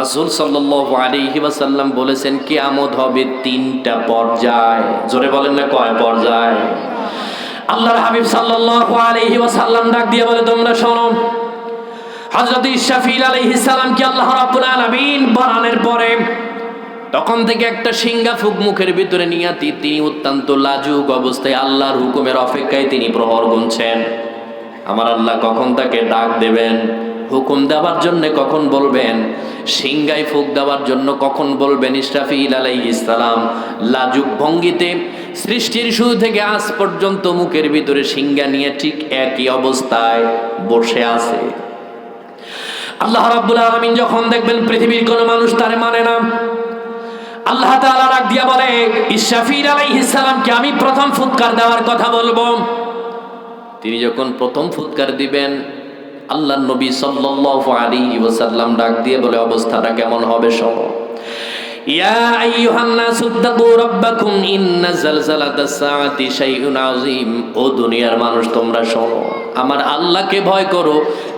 রাসূল সাল্লাল্লাহু আলাইহি ওয়াসাল্লাম বলেছেন কিয়ামত হবে তিনটা পর্যায়। জোরে বলেন না কয় পর্যায়? আল্লাহর হাবিব সাল্লাল্লাহু আলাইহি ওয়াসাল্লাম ডাক দিয়ে বলে তোমরা শোনো, হযরত ইসরাফিল আলাইহিস সালামকে আল্লাহ রাব্বুল আলামিন বানানোর পরে তখন থেকে একটা সিংহা ফুক মুখের ভিতরে নিয়ে তিনি অত্যন্ত লাজুক অবস্থায় আল্লাহর হুকুমের অপেক্ষায় তিনি প্রহর গুনছেন। আমার আল্লাহ কখন তাকে ডাক দেবেন, হুকুম দেওয়ার জন্য কখন বলবেন, সিংহায় ফুক দেওয়ার জন্য কখন বলবেন। ইসরাফিল আলাইহিস সালাম লাজুক ভঙ্গিতে সৃষ্টির শুরু থেকে আজ পর্যন্ত মুখের ভিতরে সিংহা নিয়ে ঠিক একই অবস্থায় বসে আছে। আল্লাহ রাব্বুল আলামিন যখন দেখবেন পৃথিবীর কোনো মানুষ তার মানে না, আল্লাহ তাআলা ডাক দিয়া বলে ইসরাফিল আলাইহিস সালামকে আমি প্রথম ফুৎকার দেওয়ার কথা বলবো। তিনি যখন প্রথম ফুৎকার দিবেন, আল্লাহর নবী সাল্লাল্লাহু আলাইহি ওয়াসাল্লাম ডাক দিয়ে বলে অবস্থাটা কেমন হবে শোনো। ইয়া আইয়ুহান নাসু তাকু রাব্বাকুম ইন্না জালজালাতাস সাআতি শাইউন আযীম। ও দুনিয়ার মানুষ তোমরা শোনো, আমার আল্লাহকে ভয় করো,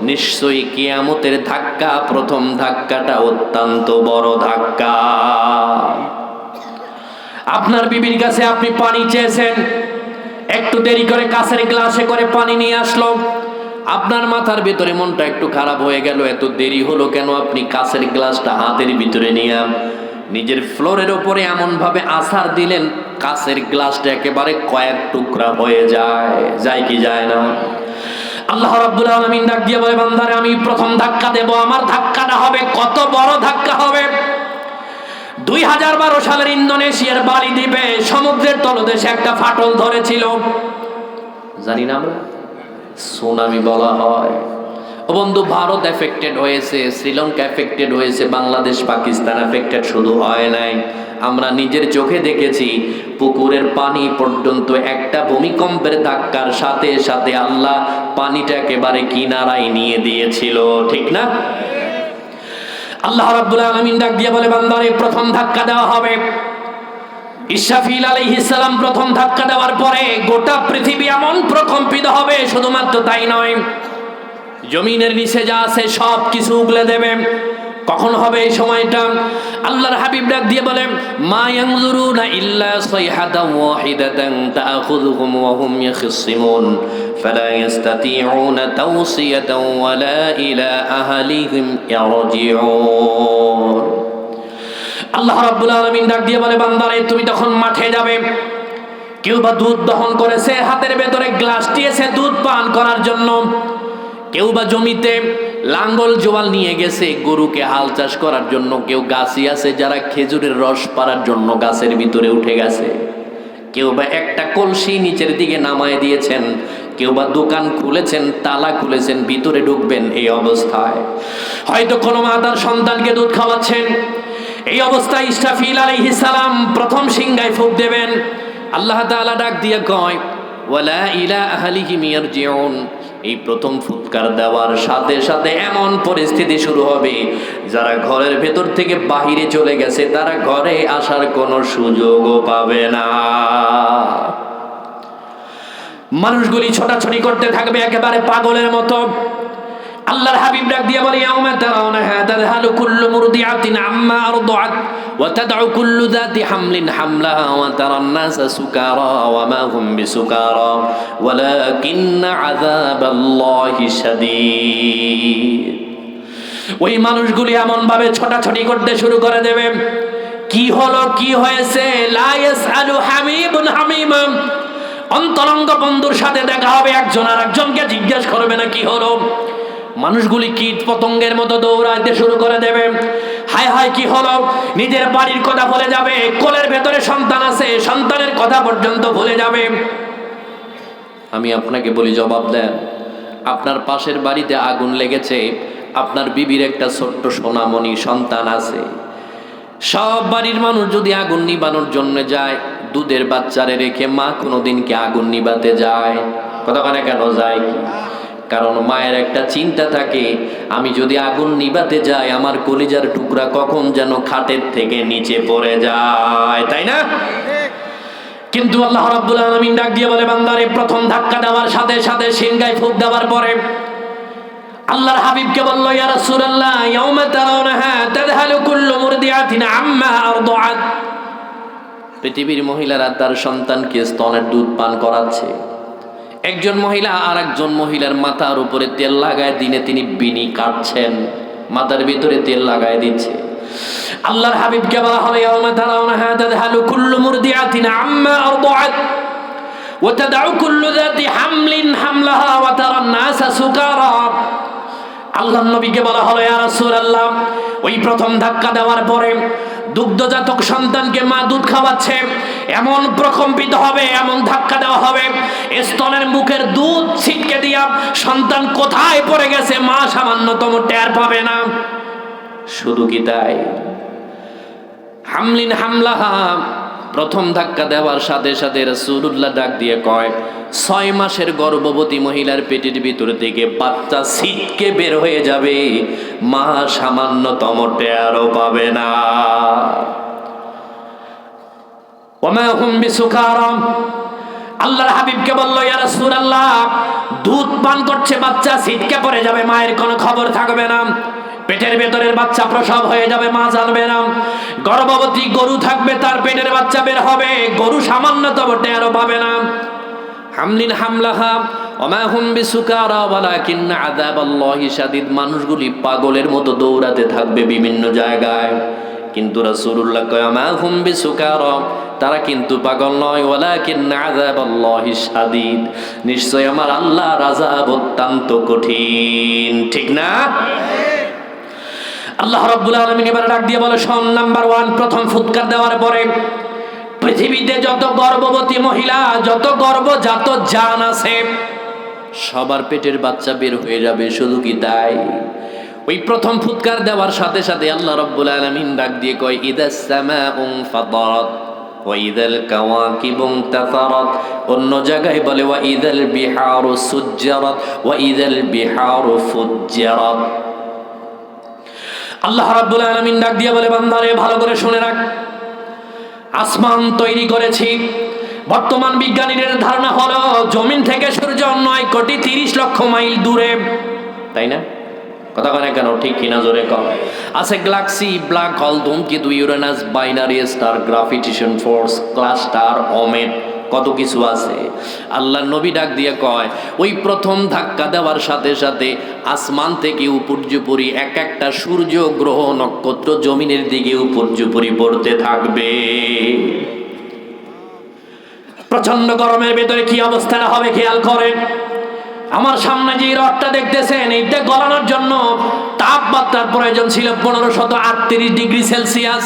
নিশ্চয়ই কিয়ামতের ধাক্কা, প্রথম ধাক্কাটা অত্যন্ত বড় ধাক্কা। আপনার বিবির কাছে আপনি পানি চেয়েছেন, একটু দেরি করে কাঁচের গ্লাসে করে পানি নিয়ে আসলো, আপনার মাথার ভিতরে মনটা একটু খারাপ হয়ে গেল, এত দেরি হলো কেন। আপনি কাঁচের গ্লাসটা হাতের ভিতরে নিয়ে নিজের ফ্লোরের ওপরে এমন ভাবে আছাড় দিলেন, কাঁচের গ্লাসটা একেবারে কয়েক টুকরা হয়ে যায় কি যায় না? আল্লাহ রাব্বুল আলামিন ডাক দিয়ে বলে বান্দারে আমি প্রথম ধাক্কা দেব। আমার ধাক্কাটা হবে কত বড় ধাক্কা হবে। 2012 সালের ইন্দোনেশিয়ার বালি দ্বীপে সমুদ্রের তলদেশে একটা ফাটল ধরেছিল, জানি না আমরা সুনামি বলা হয়। ও বন্ধু, ভারত এফেক্টেড হয়েছে, শ্রীলঙ্কা এফেক্টেড হয়েছে, বাংলাদেশ পাকিস্তান এফেক্টেড শুধু হয় নাই, আমরা নিজের চোখে দেখেছি পুকুরের পানি পর্যন্ত একটা ভূমিকম্পের ধাক্কার সাথে সাথে আল্লাহ পানিটা একেবারে কিনারায় নিয়ে দিয়েছিল, ঠিক না? আল্লাহ রাব্বুল আলামিন ডাক দিয়ে বলে বান্দারে প্রথম ধাক্কা দেওয়া হবে। ইসরাফিল আলাইহিস সালাম প্রথম ধাক্কা দেওয়ার পরে গোটা পৃথিবী এমন প্রকম্পিত হবে, শুধুমাত্র তাই নয়, জমিনের নিচে যা আছে সব কিছু উগলে দেবে। কখন হবে এই সময়টা? আল্লাহর হাবিব ডাক দিয়ে বলে মা ইয়ানজুরুনা ইল্লা সাইহাতান ওয়াহিদাতান তাআখুযুহুম ওয়া হুম ইয়াখসিমুন ফালা ইস্তাতিউনা তাওসিয়াতান ওয়ালা ইলা আহলিহিম ইয়ারজিউন। আল্লাহ রাব্বুল আলামিন ডাক দিয়ে বলে বান্দারে তুমি তখন মাঠে যাবে, কেউ বা দুধ দহন করেছে, হাতের ভেতরে গ্লাস দিয়েছে দুধ পান করার জন্য, কেউ বা জমিতে লাঙ্গল জোয়াল নিয়ে গেছে গরুকে হাল চাষ করার জন্য, কেউ গাছি আছে যারা খেজুরের রস পাড়ার জন্য গাছের ভিতরে উঠে গেছে, কেউ বা একটা কলসি নিচের দিকে নামায় দিয়েছেন, কেউ বা দোকান খুলেছেন, তালা খুলেছেন, ভিতরে ঢুকবেন এই অবস্থায়। হয়তো কোনো মা তার সন্তানকে দুধ খাওয়াচ্ছেন, এই অবস্থায় ইসরাফিল আলাইহিস সালাম প্রথম সিংহায় ফুঁক দেবেন। আল্লাহ তাআলা ডাক দিয়ে কয় ওয়ালা ইলা আহলিহিম ইয়ারজিউন। এই প্রথম ফুৎকার দেওয়ার সাথে সাথে এমন পরিস্থিতি শুরু হবে, যারা ঘরের ভেতর থেকে বাহিরে চলে গেছে তারা ঘরে আসার কোনো সুযোগও পাবে না। মানুষগুলি ছোটাছুটি করতে থাকবে একেবারে পাগলের মতো। আল্লাহর হাবিব ডাক দিয়ে বলে ইয়াউমা তারাউনাহা তাযহালু কুল্লু মুরদিআতিন আম্মা আরদাআত ওয়া তাদউ কুল্লু যাতি হামলিন হামলাহা ওয়া তারান নাসা সুকারা ওয়া মা হুম বিসুকারা ওয়ালাকিন্না আযাবাল্লাহি শাদীদ। ওই মানুষগুলি এমন ভাবে ছোটাছুটি করতে শুরু করে দেবে, কি হলো কি হয়েছে, লা ইয়াসআলু হামিবুন হামিমা। অন্তরঙ্গ বন্ধুর সাথে দেখা হবে, একজন আর একজনকে জিজ্ঞেস করবে না কি হলো। মানুষগুলি কীট পতঙ্গের মতো দৌড়াইতে শুরু করে দেবে, হায় হায় কি হলো, নিজের বাড়ির কথা ভুলে যাবে, কোলের ভেতরে সন্তান আছে সন্তানের কথা পর্যন্ত ভুলে যাবে। আমি আপনাকে বলি জবাব দেন, আপনার পাশের বাড়িতে আগুন লেগেছে, আপনার বিবির একটা ছোট্ট সোনামণি সন্তান আছে, সব বাড়ির মানুষ যদি আগুন নিবানোর জন্য যায়, দুধের বাচ্চারে রেখে মা কোনোদিন কি আগুন নিবাতে যায়? কতক্ষণে কেন যায়? কারণ মায়ের একটা চিন্তা থাকে, আমি যদি আগুন নিবাতে যাই আমার কলিজার টুকরা কখন যেন খাটের থেকে নিচে পড়ে যায়, তাই না? কিন্তু আল্লাহ রাব্বুল আলামিন ডাক দিয়ে বলে বান্দারে প্রথম ধাক্কা দেওয়ার সাথে সাথে সিংহায় ফুঁক দেওয়ার পরে আল্লাহর হাবিবকে বলল, ইয়া রাসূলুল্লাহ, ইয়াউমা তারাউনাহা তাযহালু কুল্লু মুরদিআতিন আম্মা আরদাআত। পৃথিবীর মহিলারা তার সন্তানকে স্তনের দুধ পান করাচ্ছে। একজন মহিলা আর একজন মহিলার মাথার উপরে তেল লাগায় দিনে তিনি বিনি কাটছেন, মাথার ভিতরে তেল লাগায় দিচ্ছে। আল্লাহর হাবিবকে বলা হলো, ইয়াউমা তারাউনাহা তাযহালু কুল্লু মুরদিআতিন আম্মা আরদাআত ওয়া তাদউ কুল্লু যাতি হামলিন হামলাহা ওয়া তারান নাসা সুকারা। আল্লাহর নবীকে বলা হলো, ইয়া রাসূলুল্লাহ, ওই প্রথম ধাক্কা দেওয়ার পরে দুগ্ধজাতক সন্তানকে মা দুধ খাওয়াচ্ছে, এমন প্রকম্পিত হবে, এমন ধাক্কা দেওয়া হবে, স্তনের মুখের দুধ ছিটকে দিয়া সন্তান কোথায় পড়ে গেছে মা সামান্যতম টের পাবে না। শুধু কি তাই, হামলিন হামলাহা, প্রথম ধাক্কা দেওয়ার সাথে সাথে রাসূলুল্লাহ ডাক দিয়ে কয়, 6 মাসের গর্ভবতী মহিলার পেটের ভিতর থেকে বাচ্চা ছিটকে বের হয়ে যাবে, মা সামান্যতম টেরও পাবে না। ওমা হুম বিসুকারা। আল্লাহর হাবিবকে বলল, ইয়া রাসূলুল্লাহ, দুধ পান করছে বাচ্চা ছিটকে পড়ে যাবে, মায়ের কোনো খবর থাকবে না, পেটের ভেতরের বাচ্চা প্রসব হয়ে যাবে, মা জানবে না। গর্ভবতী গরু থাকবে, তার পেটের বাচ্চা বের হবে, গরু সামান্যতম টেরও পাবে না। হামলিন হামলাহা ওমা হুম বিসুকারা ওয়ালাকিন্না আযাবাল্লাহি শাদীদ। মানুষগুলি পাগলের মতো দৌড়াতে থাকবে বিভিন্ন জায়গায়, কিন্তু রাসূলুল্লাহ কয়, ওমা হুম বিসুকারা, তারা কিন্তু পাগল নয়, ওয়ালাকিন্না আযাবাল্লাহি শাদীদ, নিশ্চয় আমার আল্লাহর আযাব অত্যন্ত কঠিন। ঠিক না? আল্লাহ রাব্বুল আলামিন এবার ডাক দিয়ে বলে, শোন, নাম্বার 1, প্রথম ফুৎকার দেওয়ার পরে পৃথিবীতে যত গর্ভবতী মহিলা, যত গর্ভজাত জান আছে, সবার পেটের বাচ্চা বের হয়ে যাবে। শুধু কি তাই, ওই প্রথম ফুৎকার দেওয়ার সাথে সাথে আল্লাহ রাব্বুল আলামিন ডাক দিয়ে কয়, ইদাস সামাউ ফাতারাত ওয়া ইদাল কাওয়াকিবু তাসারাত। অন্য জায়গায় বলে, ওয়া ইদাল বিহারু সুজ্জারাত ওয়া ইদাল বিহারু ফুজ্জারাত। আল্লাহ রাব্বুল আলামিন ডাক দিয়ে বলে, বান্দারে ভালো করে শুনে রাখ, আসমান তৈরি করেছি। বর্তমান বিজ্ঞানীদের ধারণা হলো জমিন থেকে সূর্য 9,30,00,000 মাইল দূরে, তাই না? কথা বলে কেন, ঠিক কিনা জোরে কর। আছে গ্যালাক্সি, ব্ল্যাক হোল, ধূমকেতু, Uranus, binary star, gravitation force, cluster, comet, কত কিছু আছে। আল্লাহর নবী ডাক দিয়ে কয়, ওই প্রথম ধাক্কা দেওয়ার সাথে সাথে আসমান থেকে উপর্যুপরি এক একটা সূর্য, গ্রহ, নক্ষত্র জমিনের দিকে উপর্যুপরি পড়তে থাকবে। প্রচন্ড গরমের ভেতরে কি অবস্থাটা হবে খেয়াল করেন। আমার সামনে যে রডটা দেখতেছেন, এইটা গলানোর জন্য তাপমাত্রার প্রয়োজন ছিল 1538 ডিগ্রি সেলসিয়াস।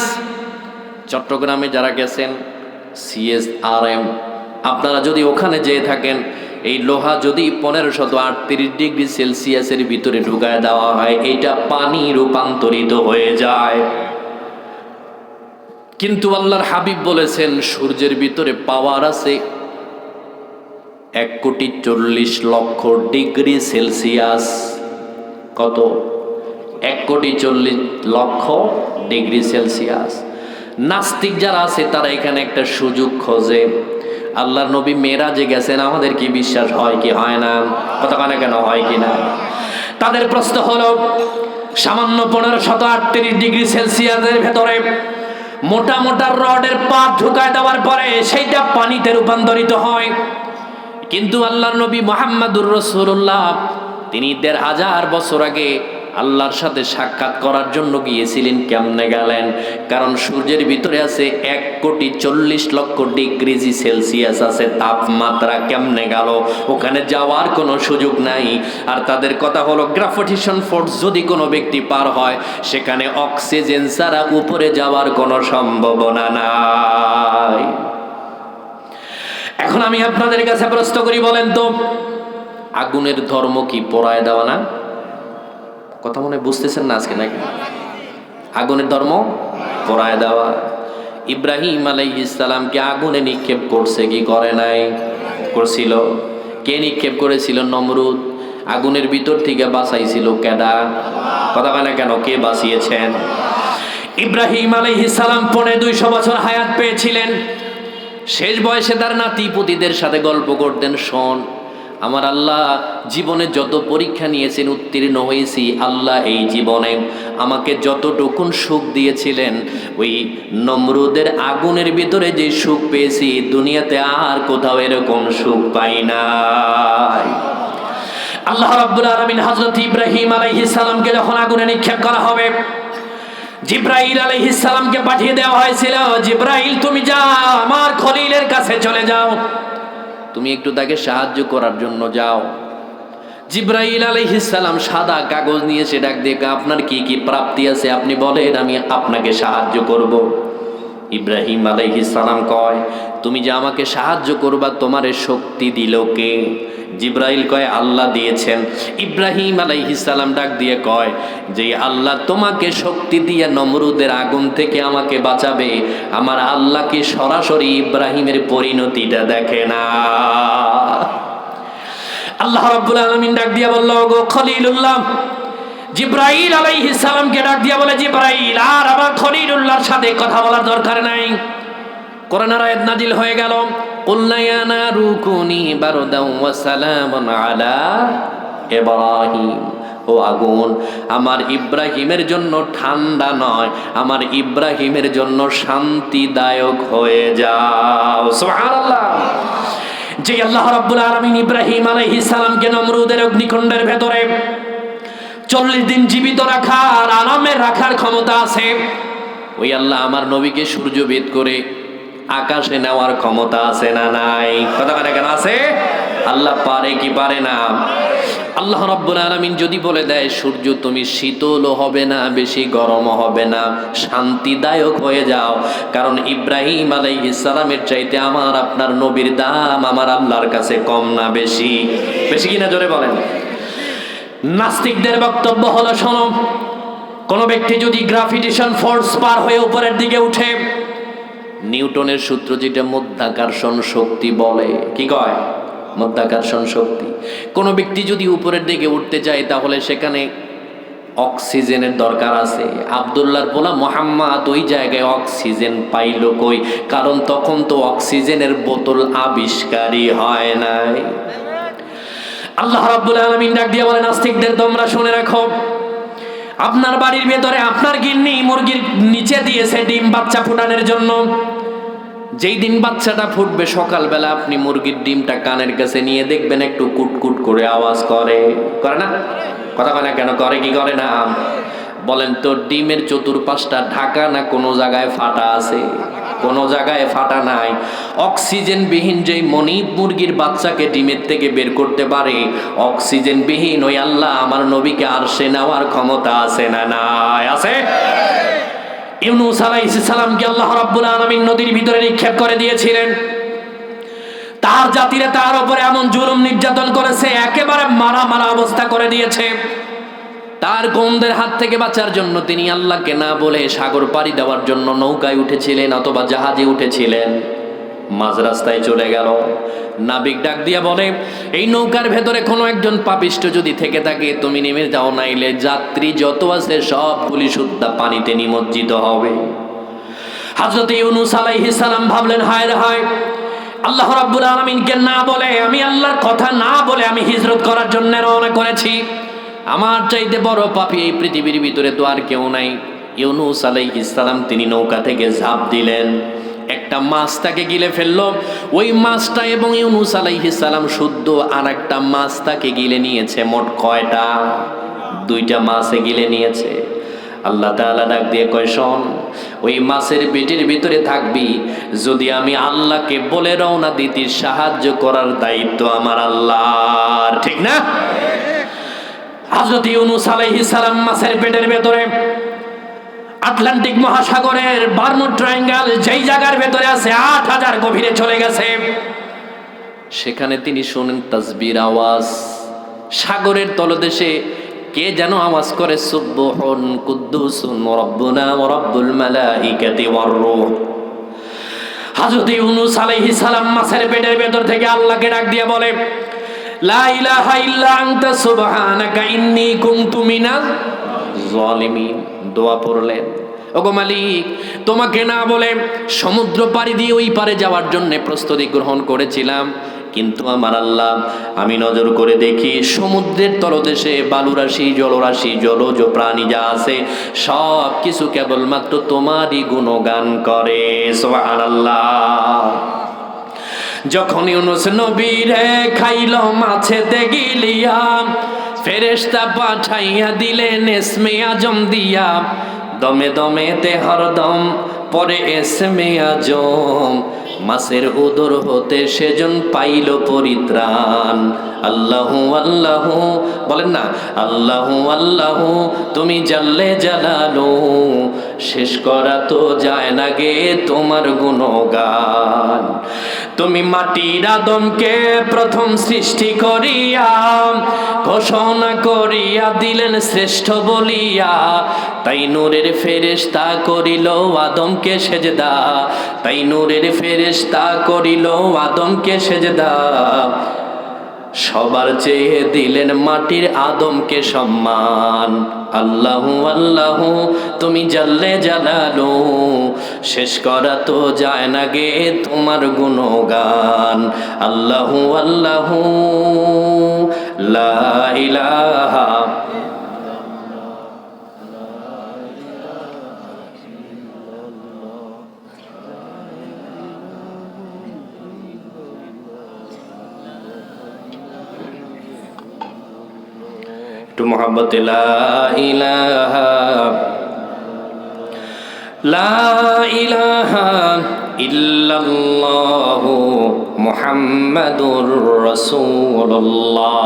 চট্টগ্রামে যারা গেছেন, CSRM, আপনারা যদি ওখানে যেয়ে থাকেন, এই লোহা যদি 1538 ডিগ্রি সেলসিয়াসের ভিতরে ঢুকায় দেওয়া হয়, এটা পানি রূপান্তরিত হয়ে যায়। কিন্তু আল্লাহর হাবিব বলেছেন, সূর্যের ভিতরে পাওয়ার আছে 1,40,00,000 ডিগ্রি সেলসিয়াস। কত? 1,40,00,000 ডিগ্রি সেলসিয়াস। নাস্তিক যারা আছে তারা এখানে একটা সুযোগ খোঁজে। আল্লাহর নবী মেরাজে গেছেন, আমাদের কি বিশ্বাস হয় কি হয় না? কথা কানে কেন হয় কি না? তাদের প্রশ্ন হলো, সামান্য 1538 ডিগ্রি সেলসিয়াসের ভেতরে মোটা মোটা রডের পাত ঢুকায় দেওয়ার পরে সেইটা পানিতে রূপান্তরিত হয়। কিন্তু আল্লাহর নবী মুহাম্মদুর রাসূলুল্লাহ, তিনি 1500 বছর আগে আল্লাহর সাথে সাক্ষাৎ করার জন্য গিয়েছিলেন। কেমনে গেলেন? কারণ সূর্যের ভিতরে আছে 1,40,00,000 ডিগ্রি সেলসিয়াস আছে তাপমাত্রা। কেমনে গেল? ওখানে যাওয়ার কোনো সুযোগ নাই। আর তাদের কথা হলো, গ্রাভিটেশন ফোর্স যদি কোনো ব্যক্তি পার হয়, সেখানে অক্সিজেন ছাড়া উপরে যাওয়ার কোনো সম্ভাবনা নাই। এখন আমি আপনাদের কাছে প্রশ্ন করি, বলেন তো, আগুনের ধর্ম কি পোড়ায় দেওয়া না? কথা মনে বুঝতেছেন না আজকে নাকি? আগুনের ধর্ম পোড়ায় দেওয়া। ইব্রাহিম আলাইহিস সালামকে আগুনে নিক্ষেপ করছে কি করে নাই? করছিল। কে নিক্ষেপ করেছিল? নমরুদ। আগুনের ভিতর থেকে বাঁচাইছিল কেডা? কথা বলে কেন, কে বাঁচিয়েছেন? ইব্রাহিম আলাইহিস সালাম 250 বছর হায়াত পেয়েছিলেন। শেষ বয়সে তার নাতি পুতিদের সাথে গল্প করতেন, শোন, আমার আল্লাহ জীবনে যত পরীক্ষা নিয়েছেন উত্তীর্ণ হয়েছি, আল্লাহ এই জীবনে আমাকে যতটুকুন সুখ দিয়েছিলেন, ওই নমরুদের আগুনের ভিতরে যে সুখ পেয়েছি দুনিয়াতে আর কোথাও এরকম সুখ পাই নাই। আল্লাহ রাব্বুল আলামিন হযরত ইব্রাহিম আলাইহিস সালামকে যখন আগুনে নিক্ষেপ করা হবে, জিব্রাইল আলাইহিস সালামকে পাঠিয়ে দেওয়া হয়েছিল, জিব্রাইল তুমি যাও আমার খলিলের কাছে চলে যাও, তুমি একটু তাকে সাহায্য করার জন্য যাও। জিব্রাইল আলাইহিস সালাম সাদা কাগজ নিয়ে সে ডাক দিয়ে, আপনার কি কি প্রাপ্তি আছে আপনি বলেন, আমি আপনাকে সাহায্য করব। ইব্রাহিম আলাইহিস সালাম কয়, তুমি যে আমাকে সাহায্য করবা তোমারে শক্তি দিল কে? জিব্রাইল কয়, আল্লাহ দিয়েছেন। ইব্রাহিম আলাইহিস সালাম ডাক দিয়ে কয়, যে আল্লাহ তোমাকে শক্তি দিয়ে নমরুদের আগুন থেকে আমাকে বাঁচাবে, আমার আল্লাহ কি সরাসরি ইব্রাহিমের পরিণতিটা দেখে না? আল্লাহ রাব্বুল আলামিন ডাক দিয়ে বলল, গো খলিলুল্লাহ, জিব্রাইল আলাইহিস সালামকে ডাক দিয়ে বলে, জিব্রাইল আর আমার খলিলুল্লাহর সাথে কথা বলার দরকার নাই। কোরআনের আয়াত নাজিল হয়ে গেল, কুলনা ইয়া নারু কুনি বারদাও ওয়া সালামান আলা ইব্রাহিম, ও আগুন আমার ইব্রাহিমের জন্য ঠান্ডা নয়, আমার ইব্রাহিমের জন্য শান্তিদায়ক হয়ে যাও। সুবহানাল্লাহ। যে আল্লাহ রাব্বুল আলামিন ইব্রাহিম আলাইহিস সালামকে নমরুদের অগ্নিকুণ্ডের ভেতরে 40 দিন জীবিত রাখার, আরামে রাখার ক্ষমতা আছে, ওই আল্লাহ আমার নবীকে সূর্যভেদ করে আকাশে নেওয়ার ক্ষমতা আছে না নাই? কথা বলে কেন আছে? আল্লাহ পারে কি পারে না? আল্লাহ রাব্বুল আলামিন যদি বলে দেয় সূর্য তুমি শীতলও হবে না বেশি গরমও হবে না, শান্তিদায়ক হয়ে যাও, কারণ ইব্রাহিম আলাইহিস সালামের চাইতে আমার আপনার নবীর দাম আমার আল্লাহর কাছে কম না বেশি? বেশি কিনা জোরে বলেন। নাস্তিকদের বক্তব্য হলো, শোনো, কোন ব্যক্তি যদি গ্রাভিটেশন ফোর্স পার হয়ে উপরের দিকে উঠে, নিউটনের সূত্র যেটা মাধ্যাকর্ষণ শক্তি বলে, কি কয়? মাধ্যাকর্ষণ শক্তি। কোন ব্যক্তি যদি উপরের দিকে উঠতে চায় তাহলে সেখানে অক্সিজেনের দরকার আছে। আব্দুল্লাহর পোলা মুহাম্মদ ওই জায়গায় অক্সিজেন পাইল কই? কারণ তখন তো অক্সিজেনের বোতল আবিষ্কারই হয় নাই। আল্লাহ রাব্বুল আলামিন ডাক দিয়ে বলেন, নাস্তিকদের তোমরা শুনে রাখো, আপনার বাড়ির ভেতরে আপনার গিন্নি মুরগির নিচে দিয়েছে ডিম বাচ্চা ফুটানোর জন্য। যেই দিন বাচ্চাটা ফুটবে সকালবেলা আপনি মুরগির ডিমটা কানের কাছে নিয়ে দেখবেন একটু কুটকুট করে আওয়াজ করে, করে না? কথা বলে কেন? করে কি করে না? বলেন তো, ডিমের চতুর্পাশটা ঢাকা না কোনো জায়গায় ফাটা আছে? কোনো জায়গায় ফাটা নাই। অক্সিজেন বিহীন যেই মনিব মুরগির বাচ্চাকে ডিমের থেকে বের করতে পারে, অক্সিজেন বিহীন ওই আল্লাহ আমার নবীকে আরশে নেওয়ার ক্ষমতা আছে না নাই? আছে। ইউনূস আলাইহিস সালামকে আল্লাহ রাব্বুল আলামিন নদীর ভিতরে নিক্ষেপ করে দিয়েছিলেন। তার জাতিরা তার উপরে এমন জুলুম নির্যাতন করেছে, একেবারে মারা মারা অবস্থা করে দিয়েছে। তার কওমদের হাত থেকে বাঁচার জন্য তিনি আল্লাহকে না বলে সাগর পাড়ি দেওয়ার জন্য নৌকায় উঠেছিলেন অথবা জাহাজে উঠেছিলেন। মাঝ রাস্তায় চলে গেল। নাবিক ডাক দিয়া বলে, এই নৌকার ভেতরে কোনো একজন পাপিষ্ঠ যদি থেকে থাকে তুমি নেমে যাও, নাইলে যাত্রী যত আছে সবগুলি শুদ্ধা পানিতে নিমজ্জিত হবে। হযরত ইউনূস আলাইহিস সালাম ভাবলেন, হায় রে হায়, আল্লাহ রাব্বুল আলামিনকে না বলে, আমি আল্লাহর কথা না বলে আমি হিজরত করার জন্য রওনা করেছি। আমার চাইতে বড় পাপী এই পৃথিবীর ভিতরে তো আর কেউ নাই। ইউনূস আলাইহিস সালাম তিনি নৌকা থেকে ঝাঁপ দিলেন, একটা মাছ তাকে গিলে ফেললো। ওই মাছটা এবং ইউনূস আলাইহিস সালাম শুদ্ধ আর একটা মাছ তাকে গিলে নিয়েছে। মোট কয়টা? 2টা মাছে গিলে নিয়েছে। আল্লাহ তাআলা ডাক দিয়ে কয়, শোন, ওই মাছের পেটের ভিতরে থাকবি, যদি আমি আল্লাহকে বলে রওনা দিতে সাহায্য করার দায়িত্ব আমার আল্লাহর, ঠিক না? হযরত ইউনূস আলাইহিস সালাম মাছের পেটের ভেতরে আটলান্টিক মহাসাগরের বারমুড ট্রায়াঙ্গেল যেই জায়গার ভেতরে আছে 8000 গভীরে চলে গেছে। সেখানে তিনি শুনেন তাসবির আওয়াজ। সাগরের তলদেশে কে যেন আওয়াজ করে, সুবহুন কুদ্দুসুন রাব্বুনা ওয়া রাব্বুল মালাইকাতি ওয়ার রূহ। হযরত ইউনূস আলাইহিস সালাম মাছের পেটের ভেতর থেকে আল্লাহকে ডাক দিয়ে বলে, লা ইলাহা ইল্লা আনতা সুবহানাকা ইন্নী কুনতু মিনাজ জালিমিন। দোয়া পড়লেন, ওগো মালিক, তোমাকে না বলে সমুদ্র পাড়ি দিয়ে ওই পারে যাওয়ার জন্য প্রস্তুতি গ্রহণ করেছিলাম, কিন্তু আমার আল্লাহ, আমি নজর করে দেখি সমুদ্রের তলদেশে বালুরাশি, জলরাশি, জলজ প্রাণী যা আছে সব কিছু কেবলমাত্র তোমারই গুণগান করে। সুবহানাল্লাহ। যখন ইউনুস নবীরে খাইল মাছেতে গিলিয়া, ফেরেশতা পাঠাইয়া দিলেন এসমে আজম দিয়া, দমে দমেতে হরদম পরে এসমে আজম, মাছের উদর হতে সেজন পাইল পরিত্রাণ। আল্লাহু আল্লাহু বলেন না, আল্লাহু আল্লাহু তুমি জাল্লে জালালু, শেষ করা তো যায় না গে তোমার গুণগান। তুমি মাটির আদমকে প্রথম সৃষ্টি করিয়া ঘোষণা করিয়া দিলেন শ্রেষ্ঠ বলিয়া, তাই নূরের ফেরেশতা করিল আদমকে সেজদা, তাই নূরের ফেরেশতা করিল আদমকে সেজদা, সবার চেয়ে দিলেন মাটির আদমকে সম্মান। আল্লাহু আল্লাহু তুমি জাল্লে জালালু, শেষ করা তো যায় না গে তোমার গুণগান। আল্লাহু আল্লাহু লা ইলাহা একটু মোহাব্বতে লা ইলাহা ইল্লাল্লাহু মুহাম্মাদুর রাসূলুল্লাহ।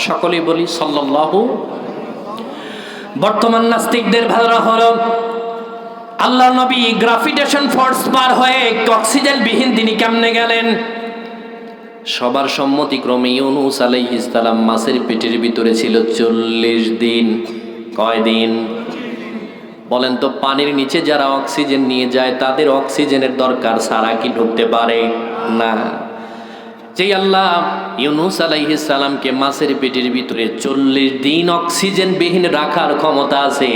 সকলেই বলি সাল্লাল্লাহু। বর্তমান নাস্তিকদের ধারণা হলো আল্লাহ নবী গ্রাভিটেশন ফোর্স পার হয়ে অক্সিজেন বিহীন তিনি কেমনে গেলেন? সবার সম্মতিক্রমে ইউনুস আলাইহিস সালাম মাছের পেটের ভিতরে ছিল 40 দিন। কয় দিন বলেন তো? পানির নিচে যারা অক্সিজেন নিয়ে যায় তাদের অক্সিজেনের দরকার ছাড়া কি ঢুকতে পারে না? যেই আল্লাহ ইউনুস আলাইহিস সালামকে মাছের পেটের ভিতরে 40 দিন অক্সিজেন বিহীন রাখার ক্ষমতা আছে,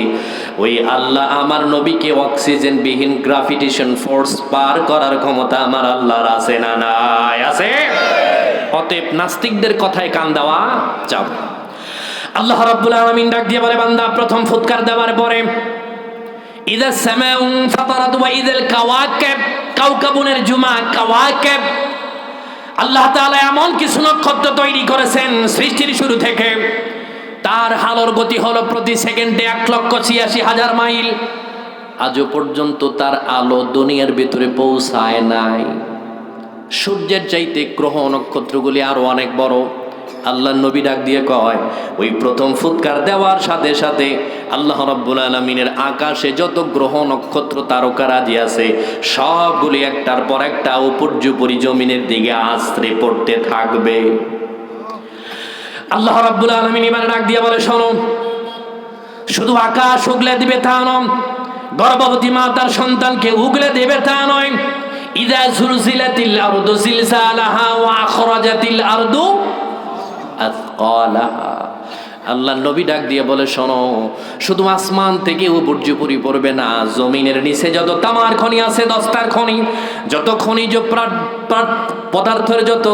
ওই আল্লাহ আমার নবীকে অক্সিজেন বিহীন গ্রাভিটেশন ফোর্স পার করার ক্ষমতা আমার আল্লাহর আছে না নাই? আছে। অতএব নাস্তিকদের কথায় কান দেওয়া যাবে। আল্লাহ রাব্বুল আলামিন ডাক দিয়ে বলে, বান্দা প্রথম ফুৎকার দেওয়ার পরে ইযা সামাউ ফাতারাত ওয়া ইযাল কাওয়াকিব, কাওকাবুনের জুমা কাওয়াকিব, আল্লাহ তাআলা এমন কিছু নক্ষত্র তৈরি করেছেন সৃষ্টির শুরু থেকে, তার হালোর গতি হলো প্রতি সেকেন্ডে 1,86,000 মাইল। আজও পর্যন্ত তার আলো দুনিয়ার ভিতরে পৌঁছায় নাই। সূর্যের চাইতে গ্রহ নক্ষত্রগুলি আরো অনেক বড়। আল্লাহ নবী ডাক দিয়ে কয়, ওই প্রথম ফুৎকার দেওয়ার সাথে সাথে আল্লাহ রাব্বুল আলামিনের আকাশে যত গ্রহ নক্ষত্র তারকারাজি আছে সবগুলি একটার পর একটা উপর্যুপরি জমিনের দিকে আছড়ে পড়তে থাকবে। আল্লাহ রাব্বুল আলামিন এবার ডাক দিয়ে বলে, শোনো, শুধু আকাশ উগলে দিবে তা নয়, গর্ভবতী মা তার সন্তানকে উগলে দেবে তা নয়। ইযা জুলজিলাতিল আরদু জিলজালাহা ওয়া আখরাজাতিল আরদু আথকালাহা। আল্লাহ নবী ডাক দিয়ে বলে, শোনো, শুধু আসমান থেকে উপর্যুপরি পড়বে না, জমিনের নিচে যত তামার খনি আছে, দস্তার খনি, যত খনিজ পদার্থের যত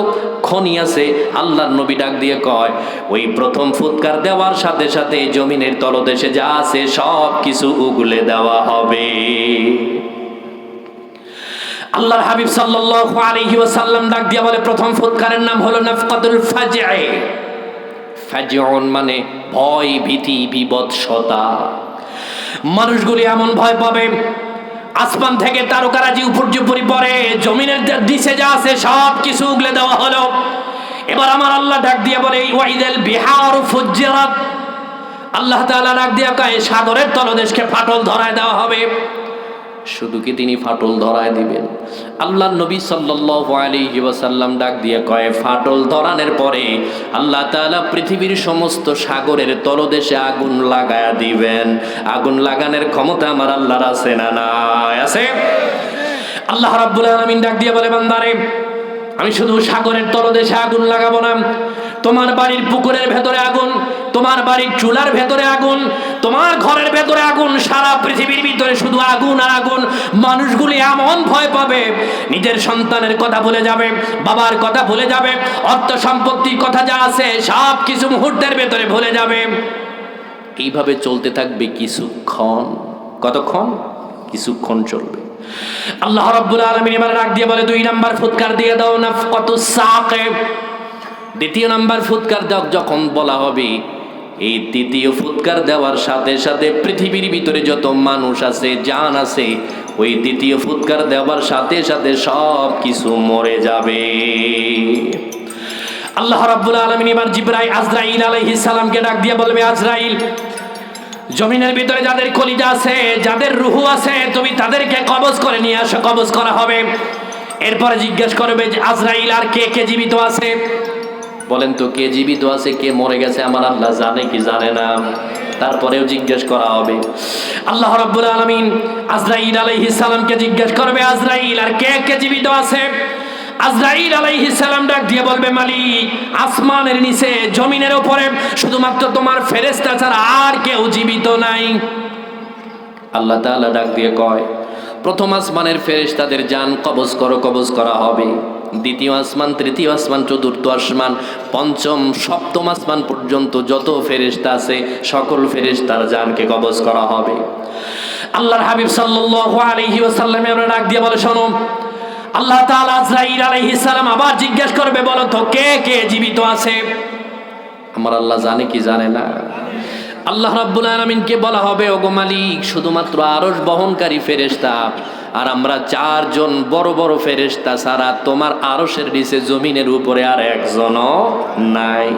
খনি আছে, আল্লাহর নবী ডাক দিয়ে কয়, ওই প্রথম ফুৎকার দেওয়ার সাথে সাথে জমিনের তলদেশে যা আছে সব কিছু উগলে দেওয়া হবে। আল্লাহর হাবিব সাল্লাল্লাহু আলাইহি ওয়াসাল্লাম ডাক দিয়ে বলে, প্রথম ফুৎকারের নাম হলো নাফকাতুল ফাজঈ। ফাজউন মানে ভয়, ভীতি, বিভৎসতা। মানুষগুলি এমন ভয় পাবে, আসমান থেকে তারকারাজি উপর্যুপরি পড়ে, জমিনের নিচে যা আছে সব কিছু উগলে দেওয়া হলো। এবার আমার আল্লাহ ডাক দিয়ে বলে, ওয়াইদাল বিহারু ফুজ্জিরাত, আল্লাহ তাআলা ডাক দিয়ে কয়, সাগরের তলদেশকে ফাটল ধরায় দেওয়া হবে। শুধু কি তিনি ফাটল ধরায় দিবেন? আল্লাহ নবী সাল্লাল্লাহু আলাইহি ওয়াসাল্লাম ডাক দিয়ে কয়, ফাটল ধরানোর পরে আল্লাহ তাআলা পৃথিবীর সমস্ত সাগরের তলদেশে আগুন লাগায়া দিবেন। আগুন লাগানোর ক্ষমতা আমার আল্লাহর আছে না নাই? আছে। আল্লাহ রাব্বুল আলামিন ডাক দিয়ে বলে, বান্দারে, আমি শুধু সাগরের তলদেশে আগুন লাগাবো না, তোমার বাড়ির পুকুরের ভেতরে আগুন, তোমার বাড়ির চুলার ভেতরে আগুন, তোমার ঘরের ভেতরে আগুন, সারা পৃথিবীর ভিতরে শুধু আগুন আর আগুন। মানুষগুলি এমন ভয় পাবে, নিজের সন্তানের কথা ভুলে যাবে, বাবার কথা ভুলে যাবে, অর্থ সম্পত্তির কথা যা আছে সব কিছু মুহূর্তের ভেতরে ভুলে যাবে। এইভাবে চলতে থাকবে কিছুক্ষণ। কতক্ষণ? কিছুক্ষণ চলবে। আল্লাহ রাব্বুল আলামিন এবার রাগ দিয়ে বলে, 2 নাম্বার ফুৎকার দিয়ে দাও, নাফকাতুস সাকে। দ্বিতীয় নাম্বার ফুৎকার দাও। যখন বলা হবে এই দ্বিতীয় ফুৎকার দেওয়ার সাথে সাথে পৃথিবীর ভিতরে যত মানুষ আছে, জান আছে, ওই দ্বিতীয় ফুৎকার দেওয়ার সাথে সাথে সব কিছু মরে যাবে। আল্লাহ রাব্বুল আলামিন এবার আজরাইল আলাইহিস সালামকে ডাক দিয়ে বলবে, আজরাইল, জমিনের ভিতরে যাদের কলিজা আছে, যাদের রূহ আছে, তুমি তাদেরকে কবজ করে নিয়ে আসো, কবজ করা হবে। এরপরে জিজ্ঞেস করবে যে আজরাইল, আর কে কে জীবিত আছে? বলেন তো, কে জীবিত আছে, কে মরে গেছে আমার আল্লাহ জানে কি জানে না? তারপরেও জিজ্ঞেস করা হবে। আল্লাহ রাব্বুল আলামিন আজরাইল আলাইহিস সালামকে জিজ্ঞেস করবে, আজরাইল, আর কে কে জীবিত আছে? আজরাইল আলাইহিস সালাম ডাক দিয়ে বলবে, মালিক, আসমানের নিচে, জমিনের উপরে শুধুমাত্র তোমার ফেরেশতা ছাড়া আর কেউ জীবিত নাই। আল্লাহ তাআলা ডাক দিয়ে কয়, প্রথম আসমানের ফেরেশতাদের জান কবজ করো, কবজ করা হবে। দ্বিতীয় আসমান, তৃতীয় আসমান, চতুর্থ আসমান, পঞ্চম, সপ্তম আসমান পর্যন্ত যত ফেরেশতা আছে সকল ফেরেশতার জানকে কবজ করা হবে। আল্লাহর হাবিব সাল্লাল্লাহু আলাইহি ওয়াসাল্লাম এর ডাক দিয়ে বলে, শোনো, আল্লাহ তাআলা আজরাইল আলাইহিস সালাম আবার জিজ্ঞেস করবে, বলো তো কে কে জীবিত আছে? আমার আল্লাহ জানে কি জানে না? আল্লাহ রাব্বুল আলামিনকে বলা হবে, ওগো মালিক, শুধুমাত্র আরশ বহনকারী ফেরেশতা আর আমরা 4 জন বড় বড় ফেরেশতা ছাড়া তোমার আরশের নিচে জমিনের উপরে আর একজনও নাই।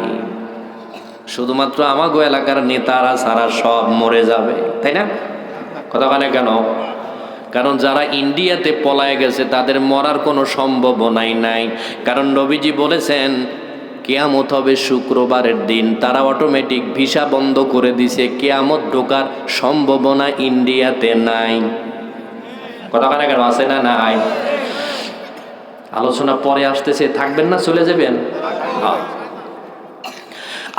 শুধুমাত্র আমাগো এলাকার নেতারা ছাড়া সব মরে যাবে, তাই না? কথা বলে কেন? কারণ যারা ইন্ডিয়াতে পলায় গেছে তাদের মরার কোনো সম্ভাবনাই নাই। কারণ নবীজি বলেছেন কিয়ামত হবে শুক্রবারের দিন, তারা অটোমেটিক ভিসা বন্ধ করে দিছে, কিয়ামত ঢোকার সম্ভাবনা ইন্ডিয়াতে নাই। কথা বলে কেন? আছে না নাই? আলোচনা পরে আসতেছে, থাকবেন না চলে যাবেন?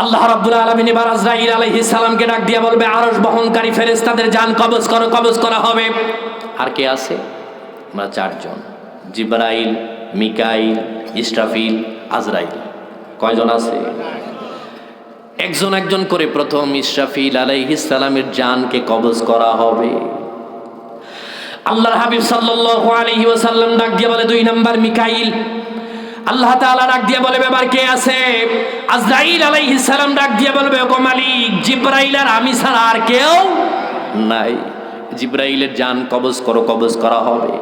আল্লাহ রাব্বুল আলামিন এবার আজরাইল আলাইহিস সালামকে ডাক দিয়ে বলবে, আরশ বহনকারী ফেরেশতাদের জান কবজ করো, কবজ করা হবে। আর কে আছে? আমরা 4 জন, জিবরাইল, মিকাইল, ইসরাফিল, আজরাইল। কয়জন আছে? একজন একজন করে প্রথম ইসরাফিল আলাইহিস সালামের জানকে কবজ করা হবে। আল্লাহর হাবিব সাল্লাল্লাহু আলাইহি ওয়াসাল্লাম ডাক দিয়ে বলে, 2 নাম্বার মিকাইল। আল্লাহ তাআলা ডাক দিয়ে বলে, এবার কে আছে? আজরাইল আলাইহিস সালাম ডাক দিয়ে বলবে, ওগো মালিক, জিবরাইল আর আমি ছাড়া আর কেউ নাই। জিবরাইলের জান কবজ করো, কবজ করা হবে।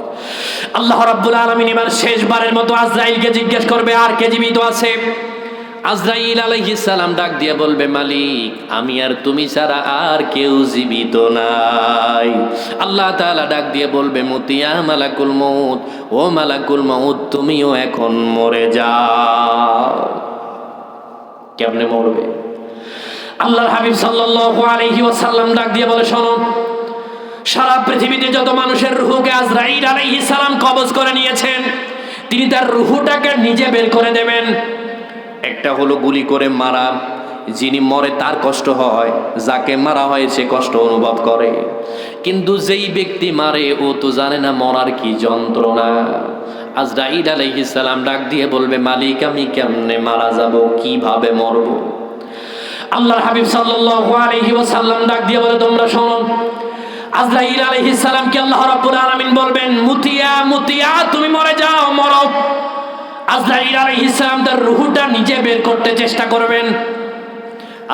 আল্লাহ রাব্বুল আলামিন এবার শেষবারের মতো আজরাইলকে জিজ্ঞেস করবে, আর কে জীবিত আছে? আজরাইল আলাইহিস সালাম ডাক দিয়ে বলবে, মালিক, আমি আর তুমি ছাড়া আর কেউ জীবিত নাই। আল্লাহ তাআলা ডাক দিয়ে বলবে, মুতিয়া মালাকুল মউত, ও মালাকুল মউত, তুমিও এখন মরে যাও। কেমনে মরবে? আল্লাহর হাবিব সাল্লাল্লাহু আলাইহি ওয়াসাল্লাম ডাক দিয়ে বলে, শোনো, সারা পৃথিবীতে যত মানুষের রূহকে আজরাইল আলাইহিস সালাম কবজ করে নিয়েছেন, তিনি তার রূহটাকে নিজে বের করে দেবেন। একটা হলো গুলি করে মারা, যিনি মরে তার কষ্ট হয়, যাকে মারা হয় সে কষ্ট অনুভব করে। কিন্তু যেই ব্যক্তি মারে ও তো জানে না মরার কি যন্ত্রণা। আজরাইল আলাইহিস সালাম ডাক দিয়ে বলবে, মালিক, আমি কেমনে মারা যাব, কিভাবে মরব? আল্লাহর হাবিব সাল্লাল্লাহু আলাইহি ওয়াসাল্লাম ডাক দিয়ে বলে, তোমরা শোনো, আজরাইল আলাইহিস সালামকে আল্লাহ রাব্বুল আলামিন বলবেন, মুতিয়া, মুতিয়া, তুমি মরে যাও, মরো। আজরাইল আলাইহিস সালাম তার রূহটা নিজে বের করতে চেষ্টা করবেন।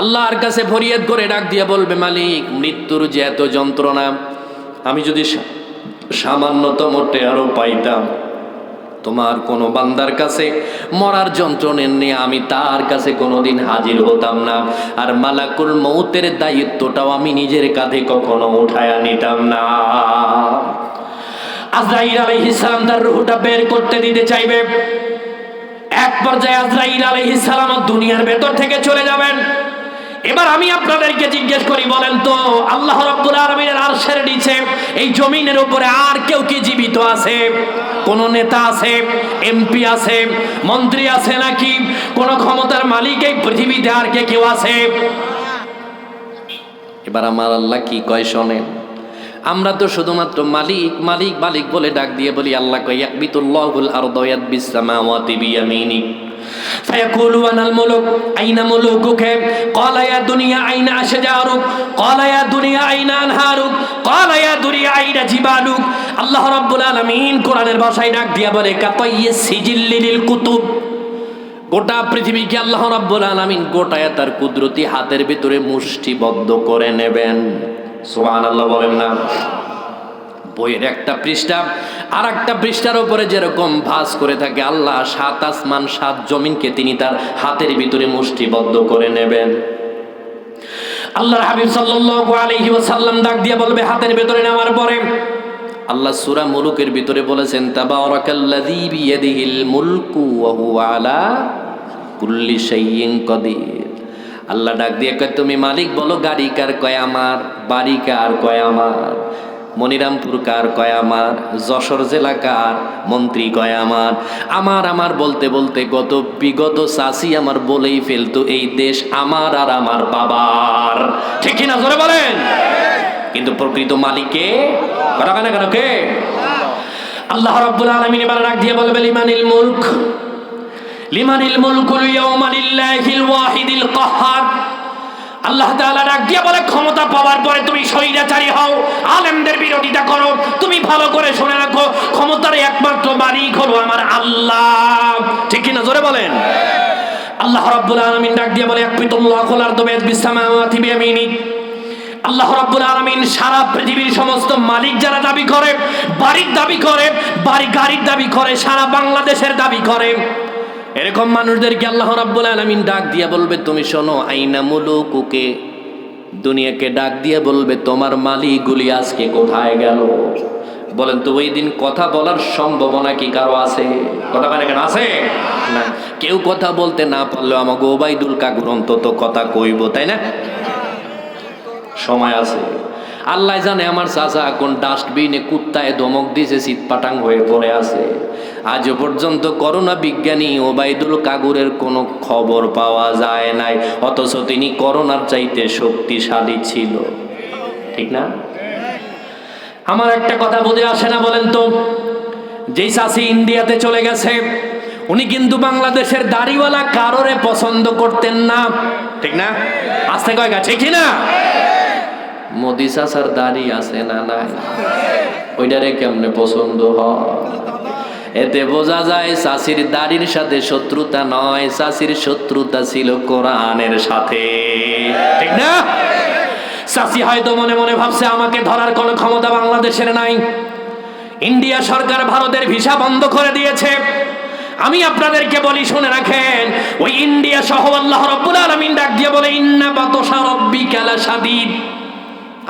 আল্লাহর কাছে ফরিয়াদ করে ডাক দিয়ে বলবে, মালিক, মৃত্যুর যে এত যন্ত্রণা, আমি যদি সামান্যতম টেরও পাইতাম, তোমার কোনো বান্দার কাছে মরার যন্ত্রণা নিয়ে আমি তার কাছে কোনোদিন হাজির হতাম না, আর মালাকুল মউতের দায়িত্বটাও আমি নিজের কাঁধে কখনো উঠায়া নিতাম না। আজরাইল আলাইহিস সালাম তার রূহটা বের করতে দিতে চাইবে। এক পর্যায়ে আজরাইল আলাইহিস সালাম দুনিয়ার ভেতর থেকে চলে যাবেন। এবার আমি আপনাদেরকে জিজ্ঞেস করি, বলেন তো আল্লাহ রাব্বুল আলামিনের আরশের নিচে এই জমিনের উপরে আর কেউ কি জীবিত আছে? কোন নেতা আছে, এমপি আছে, মন্ত্রী আছে, নাকি কোন ক্ষমতার মালিক এই পৃথিবীতে আর কে কেউ আছে? এবার আমার আল্লাহ কি কয় শোনেন। আমরা তো শুধুমাত্র মালিক মালিক মালিক বলে ডাক দিয়ে বলি, আল্লাহ কয় ইয়াকবিতুল্লাহুল আরদা ইয়াদবিস সামাওয়াতি বিয়ামিনি فيقولوا أنا الملك أين ملوكك قال يا دنيا أين أشجارك قال يا دنيا أين أنهارك قال يا دنيا أين جبالك আল্লাহ রাব্বুল আলামিন কোরআনের ভাষায় ডাক দিয়া বলে কাতাইয়িস সিজিল্লিল কুতুব। গোটা পৃথিবীকে আল্লাহ রাব্বুল আলামিন গোটায় তার কুদরতি হাতের ভিতরে মুষ্টিবদ্ধ করে নেবেন। সুবহানাল্লাহ বলেন না। বইয়ের একটা পৃষ্ঠা আর একটা পৃষ্ঠার উপরে যেরকম ভাঁজ করে থাকে, আল্লাহ 7 আসমান 7 জমিনকে তিনি তার হাতের ভিতরে মুষ্টিবদ্ধ করে নেবেন। আল্লাহর হাবিব সাল্লাল্লাহু আলাইহি ওয়াসাল্লাম ডাক দিয়ে বলবে হাতের ভিতরে নেওয়ার পরে, আল্লাহ সূরা মুলুকের ভিতরে বলেছেন তাবারাকাল্লাযী বিয়াদিহিল মুলকু ওয়া হুয়া আলা কুল্লি শাইইন কাদির। আল্লাহ ডাক দিয়ে কয় তুমি মালিক বলো, গাড়ি কার? কয় আমার। বাড়ি কার? কয় আমার। মনিরামপুর কার? কয় আমার। যশোর জেলা কার? মন্ত্রী কয় আমার। আমার আমার বলতে বলতে বিগত চাষি আমার বলেই ফেলতো এই দেশ আমার আর আমার বাবার। ঠিক কিনা জোরে বলেন। কিন্তু প্রকৃত মালিককে কথা কেন কেন কে? আল্লাহ রাব্বুল আলামিন এবার ডাক দিয়ে বলবে লিমানিল মুলক লিমানিল মুলকুল ইয়াওমা লিল্লাহিল ওয়াহিদিল কাহ্হার। আল্লাহ তাআলা ডাক দিয়ে বলে ক্ষমতা পাওয়ার পরে তুমি স্বৈরাচারী হও, আলেমদের বিরোধিতা করো, তুমি ভালো করে শুনে রাখো ক্ষমতার একমাত্র মালিক হলো আমার আল্লাহ। ঠিক কিনা জোরে বলেন। আল্লাহ রাব্বুল আলামিন ডাক দিয়ে বলে ইয়াকবিতুল্লাহুল আরদা বিয়াদিস সামাওয়াতি বিয়ামিনি। আল্লাহ রাব্বুল আলামিন সারা পৃথিবীর সমস্ত মালিক যারা দাবি করে, বাড়ির দাবি করে, গাড়ির দাবি করে, সারা বাংলাদেশের দাবি করে, এরকম মানুষদেরকে আল্লাহ রাব্বুল আলামিন ডাক দিয়া বলবে তুমি শোনো, আইনা মুলুকুকে, দুনিয়াকে ডাক দিয়ে বলবে তোমার মালিকগুলি আজকে কোথায় গেল? বলেন তো ওই দিন কথা বলার সম্ভাবনা কি কারো আছে? কথা মানে কেন আছে না? কেউ কথা বলতে না পারলেও আমাকে ওবাইদুল কাকুর অন্তত কথা কইব, তাই না? সময় আছে। আল্লাহ জানে আমার চাচা কোন ডাস্টবিনে কুত্তায় ধমক দিয়েছে, চিৎপাটাং হয়ে পড়ে আছে। আজও পর্যন্ত করোনা বিজ্ঞানী ওবাইদুল কাগুরের কোনো খবর পাওয়া যায় নাই, অথচ তিনি করোনার চাইতে শক্তিশালী ছিল। ঠিক না? আমার একটা কথা বুঝে আসে না বলেন তো, যেই চাচি ইন্ডিয়াতে চলে গেছে উনি কিন্তু বাংলাদেশের দাড়িওয়ালা কারোরে পছন্দ করতেন না। ঠিক না? আসতে কয় গা, ঠিক না? মোদি চাচার দাড়ি আছে না নাই? ওইটারে কেমনে পছন্দ হয়? এতে বোঝা যায় চাচির দাড়ির সাথে শত্রুতা নয়, চাচির শত্রুতা ছিল কোরআনের সাথে। ঠিক না? চাচি হয়তো মনে মনে ভাবছে আমাকে ধরার কোনো ক্ষমতা বাংলাদেশের নাই, ইন্ডিয়া সরকার ভারতের ভিসা বন্ধ করে দিয়েছে। আমি আপনাদেরকে বলি শুনে রাখেন, ওই ইন্ডিয়া সহ আল্লাহ রাব্বুল আলামিন ডাক দিয়ে বলে ইন্না বাতশা রাব্বিকা লাশাদীদ।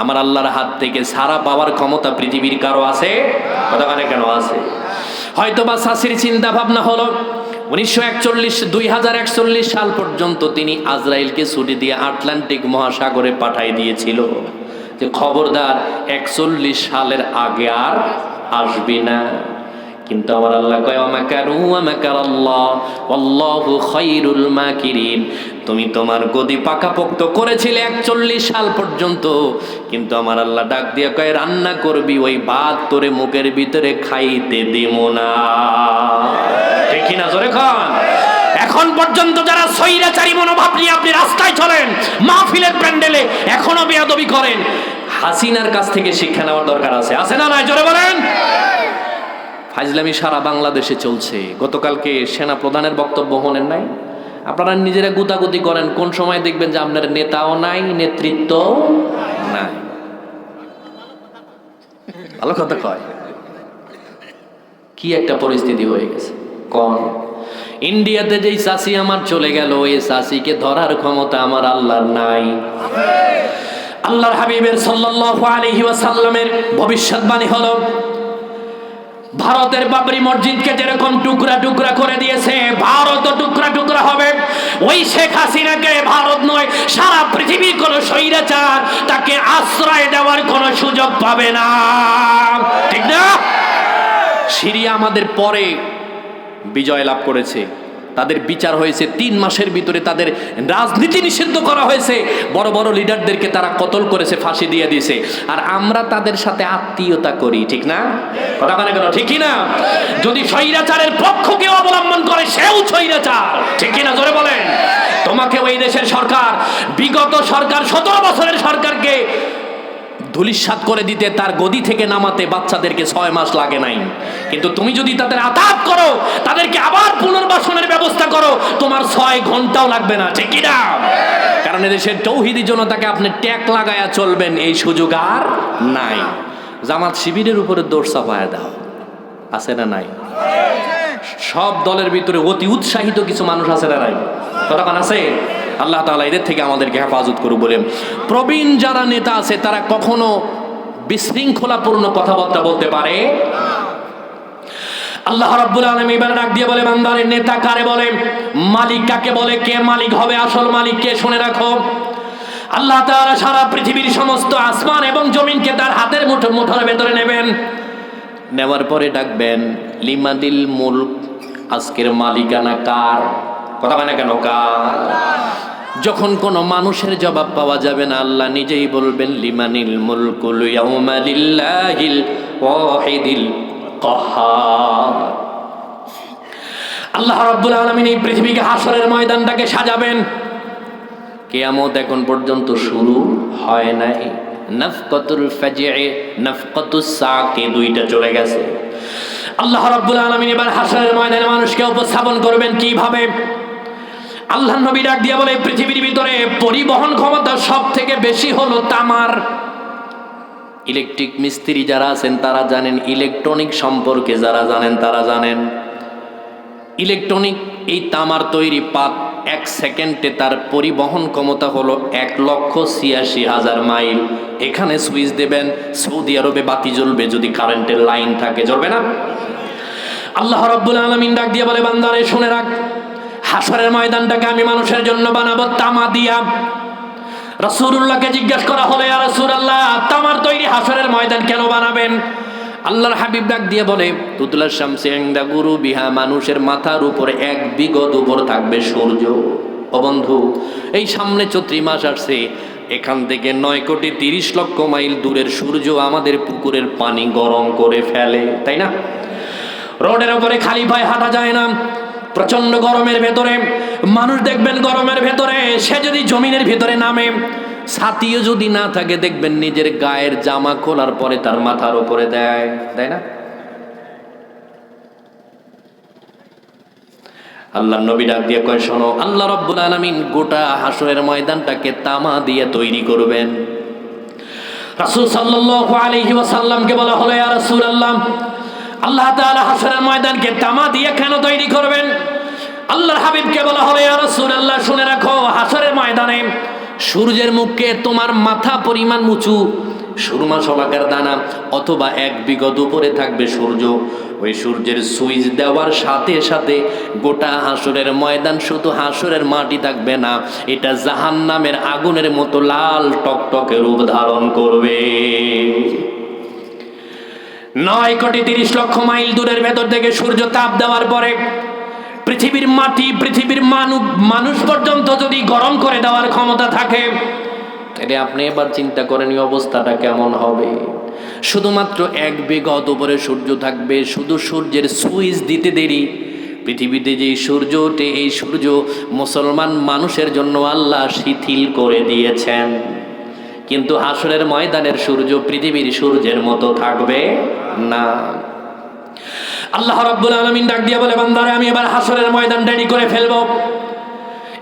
আমার আল্লাহর হাত থেকে সারা পাওয়ার ক্ষমতা পৃথিবীর কারো আছে? কথা মানে কেন আছে? হয়তো বা চাচির চিন্তা ভাবনা হলো 2041 সাল পর্যন্ত তিনি আজরাইলকে ছুটি দিয়ে আটলান্টিক মহাসাগরে পাঠাই দিয়েছিল যে খবরদার 41 সালের আগে আর আসবি না। কিন্তু আমার আল্লাহ কয় মাকারু ওয়া মাকারাল্লাহ ওয়াল্লাহু খায়রুল মাকিরিন। তুমি তোমার গদি পাকাপোক্ত করেছিলে 41 সাল পর্যন্ত, কিন্তু আমার আল্লাহ ডাক দিয়ে কয় রান্না করবি ওই ভাত তোরে মুখের ভিতরে খাইতে দিব না। ঠিক না জোরে খান? এখন পর্যন্ত যারা স্বৈরাচারী মনোভাব নিয়ে আপনি রাস্তায় চলেন, মাহফিলের প্যান্ডেলে এখনো বেয়াদবি করেন, হাসিনার কাছ থেকে শিক্ষা নেওয়ার দরকার আছে। আছে না নাই? জোরে বলেন। ফাজলামি সারা বাংলাদেশে চলছে। গতকালকে সেনা প্রধানের বক্তব্য হলেন নাই? আপনারা নিজেরা গুতাগুতি করেন, কোন সময় দেখবেন যে আপনার নেতাও নাই, নেতৃত্ব নাই। ভালো কথা কয়। কি একটা পরিস্থিতি হয়ে গেছে কোন? ইন্ডিয়াতে যেই চাচি আমার চলে গেল, ওই চাচিকে ধরার ক্ষমতা আমার আল্লাহর নাই। আল্লাহর হাবিবের সাল্লাল্লাহু আলাইহি ওয়াসাল্লামের ভবিষ্যৎবাণী হলো ভারতের বাবরি মসজিদকে যেরকম টুকরা টুকরা করে দিয়েছে, ভারতও টুকরা টুকরা হবে। ওই শেখ হাসিনাকে ভারত নয়, সারা পৃথিবীর কোন স্বৈরাচার তাকে আশ্রয় দেওয়ার কোন সুযোগ পাবে না, ঠিক না? সিরিয়া আমাদের পরে বিজয় লাভ করেছে, তাদের বিচার হয়েছে 3 মাসের ভিতরে, তাদের রাজনীতি নিষিদ্ধ করা হয়েছে, বড় বড় লিডারদেরকে তারা কতল করেছে, ফাঁসি দিয়ে দিয়েছে। আর আমরা তাদের সাথে আত্মীয়তা করি, ঠিক না? কথা মানে কেন, ঠিক না? যদি স্বৈরাচারের পক্ষ কেউ অবলম্বন করে সেও স্বৈরাচার, ঠিক না? জোরে বলেন। তোমাকে ওই দেশের সরকার, বিগত সরকার 17 বছরের সরকারকে ধূলিসাৎ করে দিতে, তার গদি থেকে নামাতে বাচ্চাদেরকে 6 মাস লাগে নাই। কিন্তু তুমি যদি তাদের আতাত করো, তাদেরকে আবার পুনর্বাসনের ব্যবস্থা করো, তোমার 6 ঘন্টাও লাগবে না, ঠিক না? কারণ এদেশের তৌহিদি জনতাকে আপনি ট্যাগ লাগায়া চলবেন এই সুযোগ আর নাই। জামাত শিবিরের উপরে দোষ চাপায়া দাও, আছে না নাই? সব দলের ভিতরে অতি উৎসাহিত কিছু মানুষ আছে না নাই? তখন আছে। আল্লাহ তাআলা এদের থেকে আমাদেরকে হেফাজত করুন। বলেন প্রবীণ যারা নেতা আছে তারা কখনো বিশৃঙ্খলাপূর্ণ কথাবার্তা বলতে পারে। আল্লাহ রাব্বুল আলামিন এবার ডাক দিয়ে বলে, বান্দারে নেতা কারে বলে, মালিক কাকে বলে, কে মালিক হবে, আসল মালিক কে, শুনে রাখো। আল্লাহ তাআলা সারা পৃথিবীর সমস্ত আসমান এবং জমিনকে তার হাতের মুঠোর ভেতরে নেবেন। নেওয়ার পরে ডাকবেন, লিমানিল মুলক, আজকের মালিকানা কার? কথা মানে কেন, কার? যখন কোনো মানুষের জবাব পাওয়া যাবে না, আল্লাহ নিজেই বলবেন, লিমানিল মুলকুল ইয়াউমা লিল্লাহিল ওয়াহিদিল কাহ্হার। আল্লাহ রাব্বুল আলামিন এই পৃথিবীকে হাসরের ময়দানটাকে সাজাবেন। কিয়ামত এখন পর্যন্ত শুরু হয় নাই। নাফকাতুল ফাজঈ, নাফকাতুস সাকে, 2টা চলে গেছে। আল্লাহ রাব্বুল আলামিন এবার হাসরের ময়দানে মানুষকে উপস্থাপন করবেন কিভাবে? আল্লাহ নবী ডাক দিয়ে বলে, পৃথিবীর ভিতরে পরিবহন ক্ষমতা সব থেকে বেশি হলো তামার। ইলেকট্রিক মিস্ত্রি যারা আছেন তারা জানেন, ইলেকট্রনিক সম্পর্কে যারা জানেন তারা জানেন, ইলেকট্রনিক এই তামার তৈরি পাত 1 সেকেন্ডে তার পরিবহন ক্ষমতা হলো 1,86,000 মাইল। এখানে সুইচ দেবেন, সৌদি আরবে বাতি জ্বলবে যদি কারেন্টের লাইন থাকে, জ্বলবে না? আল্লাহ রাব্বুল আলামিন ডাক দিয়ে বলে, বান্দারে শুনে রাখ, হাসরের ময়দানটাকে আমি মানুষের জন্য বানাবো তামা দিয়া। রাসূলুল্লাহকে জিজ্ঞাসা করা হলো, ইয়া রাসূলুল্লাহ, তামার তৈরি হাসরের ময়দান কেন বানাবেন? আল্লাহর হাবিব ডাক দিয়ে বলে, তুতলা শামসি ইনদা গুরুবিহা, মানুষের মাথার উপরে 1 বিগত উপর থাকবে সূর্য। ও বন্ধু, এই সামনে চৈত্র মাস আসছে, এখান থেকে 9,30,00,000 মাইল দূরের সূর্য আমাদের পুকুরের পানি গরম করে ফেলে, তাই না? রোডের উপরে খালি পায়ে হাঁটা যায় না, প্রচন্ড গরমের ভেতরে মানুষ দেখবেন, গরমের ভেতরে সে যদি জমিনের ভিতরে নামে, ছাতিও যদি না থাকে, দেখবেন নিজের গায়ের জামা খোলার পরে তার মাথার উপরে দেয়, তাই না? আল্লাহ নবী ডাক দিয়ে কয়, শোনো, আল্লাহ রাব্বুল আলামিন গোটা হাসরের ময়দানটাকে তামা দিয়ে তৈরি করবেন। রাসূল সাল্লাল্লাহু আলাইহি ওয়াসাল্লামকে বলা হলো, ইয়া রাসূলুল্লাহ, আল্লাহ তাআলা হাসরের ময়দানকে তামা দিয়ে কেন তৈরি করবেন? আল্লাহর হাবিবকে বলা হলো, ইয়া রাসূলুল্লাহ, শুনে রাখো, হাসরের ময়দানে সূর্যের মুখে তোমার মাথা পরিমাণ উঁচু সুরমা শলাকার দানা অথবা 1 বিগত উপরে থাকবে সূর্য। ওই সূর্যের সুইচ দেওয়ার সাথে সাথে গোটা হাসরের ময়দান, শুধু হাসরের মাটি থাকবে না, এটা জাহান্নামের আগুনের মতো লাল টকটকে রূপ ধারণ করবে। 9,30,00,000 মাইল দূরের ভেতর থেকে সূর্য তাপ দেওয়ার পরে পৃথিবীর মাটি, পৃথিবীর মানুষ পর্যন্ত যদি গরম করে দেওয়ার ক্ষমতা থাকে, তাহলে আপনি এবার চিন্তা করেন এই অবস্থাটা কেমন হবে। শুধুমাত্র 1 বিগত উপরে সূর্য থাকবে, শুধু সূর্যের সুইচ দিতে দেরি পৃথিবীতে যেই সূর্য ওঠে, এই সূর্য মুসলমান মানুষের জন্য আল্লাহ শিথিল করে দিয়েছেন। কিন্তু হাসরের ময়দানের সূর্য পৃথিবীর সূর্যের মতো থাকবে না। আল্লাহ রাব্বুল আলামিন ডাক দিয়ে বলে, বান্দারে, আমি এবার হাসরের ময়দান রেডি করে ফেলবো।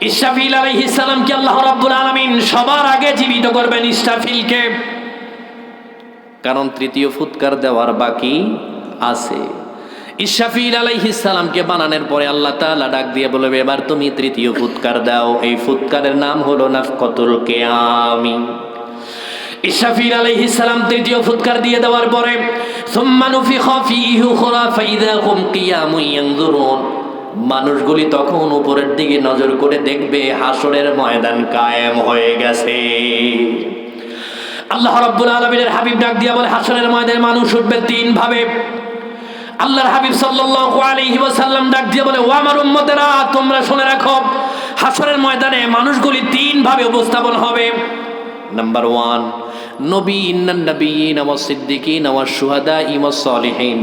ইসরাফিল আলাইহিস সালামকে আল্লাহ রাব্বুল আলামিন সবার আগে জীবিত করবেন, ইসরাফিলকে, কারণ 3য় ফুৎকার দেওয়ার বাকি আছে। ইসরাফিল আলাইহিস সালামকে বানানোর পরে আল্লাহ তাআলা ডাক দিয়ে বলবে, এবার তুমি 3য় ফুৎকার দাও। এই ফুৎকারের নাম হলো নাফকাতুল কিয়ামি। ইসরাফিল আলাইহিস সালাম 3য় ফুৎকার দিয়ে দেওয়ার পরে সুম্মা নুফিখা ফীহি উখরা ফাইযা হুম কিয়ামুন ইয়ানজুরুন। মানুষগুলি তখন উপরের দিকে নজর করে দেখবে হাসরের ময়দান কায়েম হয়ে গেছে। আল্লাহ রাব্বুল আলামিনের হাবিব ডাক দিয়া বলে, হাসরের ময়দানে মানুষ উঠবে তিন ভাবে। আল্লাহর হাবিব সাল্লাল্লাহু আলাইহি ওয়াসাল্লাম ডাক দিয়ে বলে, ও আমার উম্মতেরা, তোমরা শুনে রাখো, হাসরের ময়দানে মানুষগুলি তিন ভাবে উপস্থাপন হবে। নাম্বার 1, নবীন, নবিয়্যিন ওয়াস সিদ্দিকিন ওয়াস শুহাদা ওয়াস সালিহিন।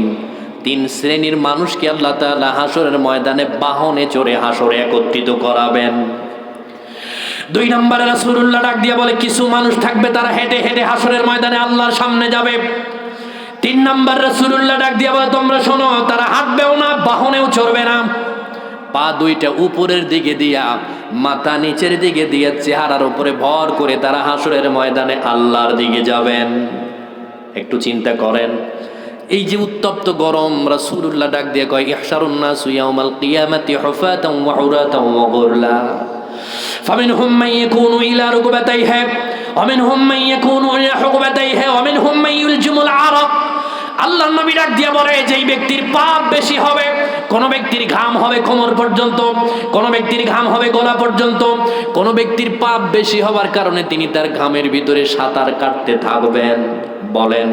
তিন শ্রেণীর মানুষকে আল্লাহ তাআলা হাসরের ময়দানে বাহনে চড়ে হাসরে একত্রিত করাবেন। 2 নম্বরে রাসূলুল্লাহ ডাক দিয়ে বলে, কিছু মানুষ থাকবে তারা হেঁটে হেঁটে হাসরের ময়দানে আল্লাহর সামনে যাবে। 3 নম্বর রাসূলুল্লাহ ডাক দিয়ে বলে, তোমরা শোনো, তারা হাঁটবেও না, বাহনেও চড়বে না, পা দুইটা উপরের দিকে দিয়া, মাথা নিচের দিকে দিয়ে, চেহারার উপরে ভর করে তারা হাসরের ময়দানে আল্লাহর দিকে যাবেন। একটু চিন্তা করেন, এই যে উত্তপ্ত গরম, রাসূলুল্লাহ ডাক দিয়ে কয়, ইহশারুন নাসু ইয়াউমাল কিয়ামাতি হুফাতান ওয়া উরাতান ওয়া গুরলা ফামিনহুম মান ইয়াকুনু ইলা রুকবাতাইহি ওয়া মিনহুম মান ইয়াকুনু ইলা হুকবাতাইহি ওয়া মিনহুম মান ইউলজিমুল আরাক। আল্লাহর নবী ডাক দিয়া বলে, যেই ব্যক্তির পাপ বেশি হবে, কোন ব্যক্তির ঘাম হবে কোমর পর্যন্ত, কোন ব্যক্তির ঘাম হবে গলা পর্যন্ত, কোন ব্যক্তির পাপ বেশি হওয়ার কারণে তিনি তার ঘামের ভিতরে সাঁতার কাটতে থাকবেন। বলেন,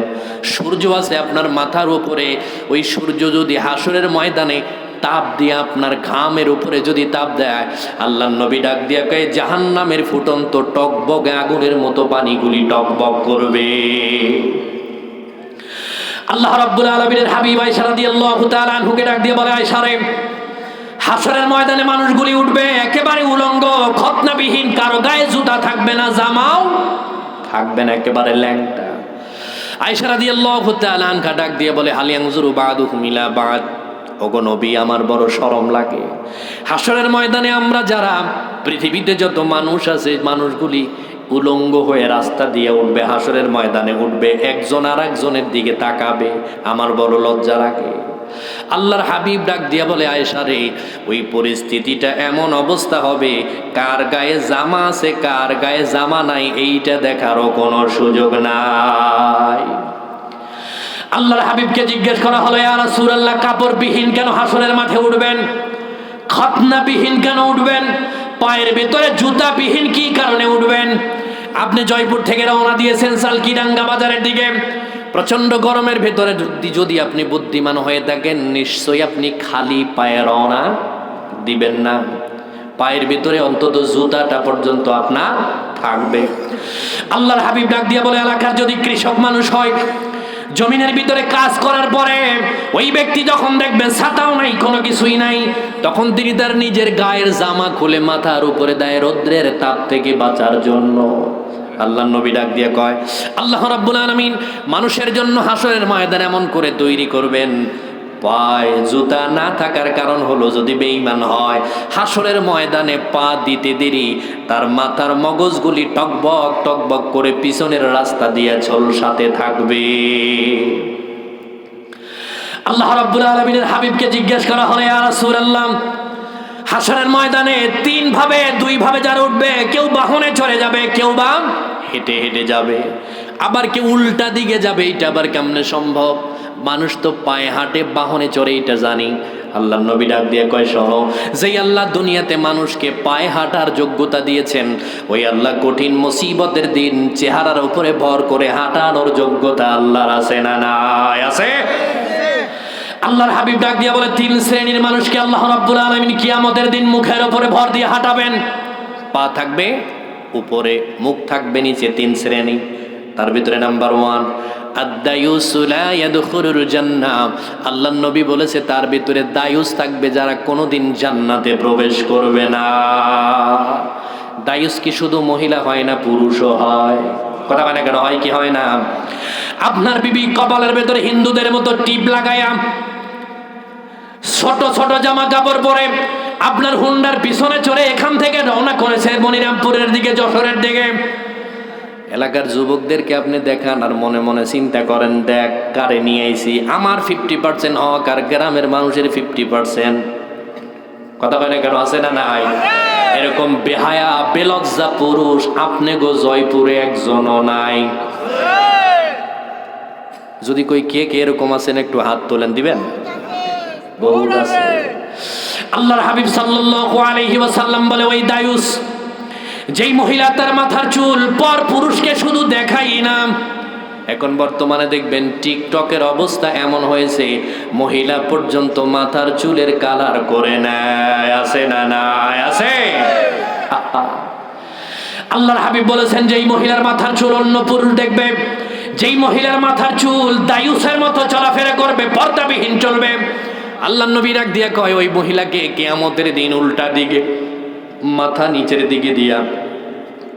সূর্য আছে আপনার মাথার উপরে, ওই সূর্য যদি হাসরের ময়দানে তাপ দিয়ে আপনার ঘামের উপরে যদি তাপ দেয়, আল্লাহর নবী ডাক দিয়া কয়, জাহান্নামের ফুটন্ত টকবক আগুনের মতো পানিগুলি টকবক করবে। আল্লাহ রাব্বুল আলামিনের হাবিব আয়েশা রাদিয়াল্লাহু তাআলা আনহুকে ডাক দিয়ে বলে, আয়েশা রে, হাসরের ময়দানে মানুষগুলি উঠবে একেবারে উলঙ্গ, খতনাবিহীন, কারো গায়ে জুতা থাকবে না, জামাও থাকবে না, একেবারে ল্যাংটা। আয়েশা রাদিয়াল্লাহু তাআলা আনহা ডাক দিয়ে বলে, হাল ইয়ানজুরু বা'দুহুম ইলা বা'দ। ওগো নবী, আমার বড় শরম লাগে। হাসরের ময়দানে আমরা যারা, পৃথিবীতে যত মানুষ আছে, মানুষগুলি উলঙ্গ হয়ে রাস্তা দিয়ে উঠবে, হাসরের ময়দানে উঠবে, একজন আর একজনের দিকে তাকাবে, আমার বড় লজ্জা লাগে। আল্লাহর হাবিব ডাক দিয়া বলে, আয়েশা রে, ওই পরিস্থিতিটা এমন অবস্থা হবে, কার গায়ে জামা আছে কার গায়ে জামা নাই এইটা দেখারও কোনো সুযোগ নাই। আল্লাহর হাবিবকে জিজ্ঞেস করা হলো, ইয়া রাসূলুল্লাহ, কাপড়বিহীন কেন হাসরের মাঠে উঠবেন? খতনাবিহীন কেন উঠবেন? পায়ের ভিতরে জুতাবিহীন কি কারণে উঠবেন? আপনি জয়পুর থেকে রওনা দিয়েছেন সালকিডাঙ্গা বাজারের দিকে, প্রচন্ড গরমের ভেতরে যদি আপনি বুদ্ধিমান হয়ে থাকেন, নিশ্চয়ই আপনি খালি পায়ে রওনা দিবেন না, পায়ের ভিতরে অন্তত জুতাটা পর্যন্ত আপনার থাকবে। আল্লাহর হাবিব ডাক দিয়া বলে, এলাকার যদি কৃষক মানুষ হয়, জমিনের ভিতরে কাজ করার পরে ওই ব্যক্তি যখন দেখবেন ছাতাও নাই, কোনো কিছুই নাই, তখন তিনি তার নিজের গায়ের জামা খুলে মাথার উপরে দেয় রৌদ্রের তাপ থেকে বাঁচার জন্য। আল্লাহর নবী ডাক দিয়ে কয়, আল্লাহ রাব্বুল আলামিন মানুষের জন্য হাসরের ময়দান এমন করে তৈরি করবেন, পায়ে জুতা না থাকার কারণ হলো, যদি বেঈমান হয়, হাসরের ময়দানে পা দিতে দেরি তার মাথার মগজগুলি টকবক টকবক করে পিছনের রাস্তা দিয়ে ঝলসাতে থাকবে। আল্লাহ রাব্বুল আলামিনের হাবিবকে জিজ্ঞেস করা হলো, ইয়া রাসূলুল্লাহ, হাসরের ময়দানে তিন ভাবে, দুই ভাবে যারা উঠবে, কেউ বাহনে চড়ে যাবে, কেউ বা হেঁটে হেঁটে যাবে, আবার কেউ উল্টা দিকে যাবে। এটা আবার কেমনে সম্ভব? মানুষ তো পায়ে হাঁটে, বাহনে চড়ে, এটা জানি। আল্লাহ নবী ডাক দিয়ে কয়, শোনো, যেই আল্লাহ দুনিয়াতে মানুষকে পায়ে হাঁটার যোগ্যতা দিয়েছেন, ওই আল্লাহ কঠিন মুসিবতের দিন চেহারার উপরে ভর করে হাঁটানোর যোগ্যতা আল্লাহর আছে না নাই? আছে। আল্লাহর হাবিব ডাক দিয়া বলে, তিন শ্রেণীর মানুষকে আল্লাহ রাব্বুল আলামিন কিয়ামতের দিন মুখের উপরে ভর দিয়ে হাঁটাবেন। পা থাকবে উপরে, মুখ থাকবে নিচে, তিন শ্রেণী। তার ভিতরে নাম্বার 1, আদ-দায়ুসু লা ইয়াদখুলুল জান্নাহ। আল্লাহর নবী বলেছে, তার ভিতরে দায়ুস থাকবে, যারা কোনোদিন জান্নাতে প্রবেশ করবে না। দায়ুস কি শুধু মহিলা হয় না, পুরুষও হয়? কথা মানে কেন হয় কি হয় না? আপনার বিবি কপালের ভেতরে হিন্দুদের মতো টিপ লাগায়া, ছোট ছোট জামা কাপড় পরে, আপনার হুন্ডার পিছনে চড়ে এখান থেকে রওনা করেছে মনিরামপুরের দিকে, যশোরের দিকে। এলাকার যুবকদেরকে আপনি দেখান আর মনে মনে চিন্তা করেন, দেখ কারে নিয়ে আইছি, আমার 50% হক আর গ্রামের মানুষের 50%। কথা বলে কেন, আছে না নাই? এরকম বেহায়া বেলজ্জা পুরুষ আপনি গো জয়পুরে একজনও নাই। যদি কই কে কে এরকম আছেন একটু হাত তোলেন, দিবেন? বহুত আছে। আল্লাহর হাবিব সাল্লাল্লাহু আলাইহি ওয়াসাল্লাম বলে, ওই দায়ুস, যেই মহিলা তার মাথার চুল পর পুরুষকে শুধু দেখাই না, এখন বর্তমানে দেখবেন টিকটকের অবস্থা এমন হয়েছে, মহিলা পর্যন্ত মাথার চুলের কালার করে নেয়। আছে না নাই? আছে। আল্লাহর হাবিব বলেছেন, যেই মহিলার মাথার চুল অন্য পুরুষ দেখবে, যেই মহিলার মাথার চুল দায়ুসের মতো চলাফেরা করবে, পর্দাবিহীন চলবে, আল্লাহর নবী ডাক দিয়া কয়, ওই মহিলাকে কিয়ামতের দিন উল্টা দিকে, মাথা নিচের দিকে দিয়া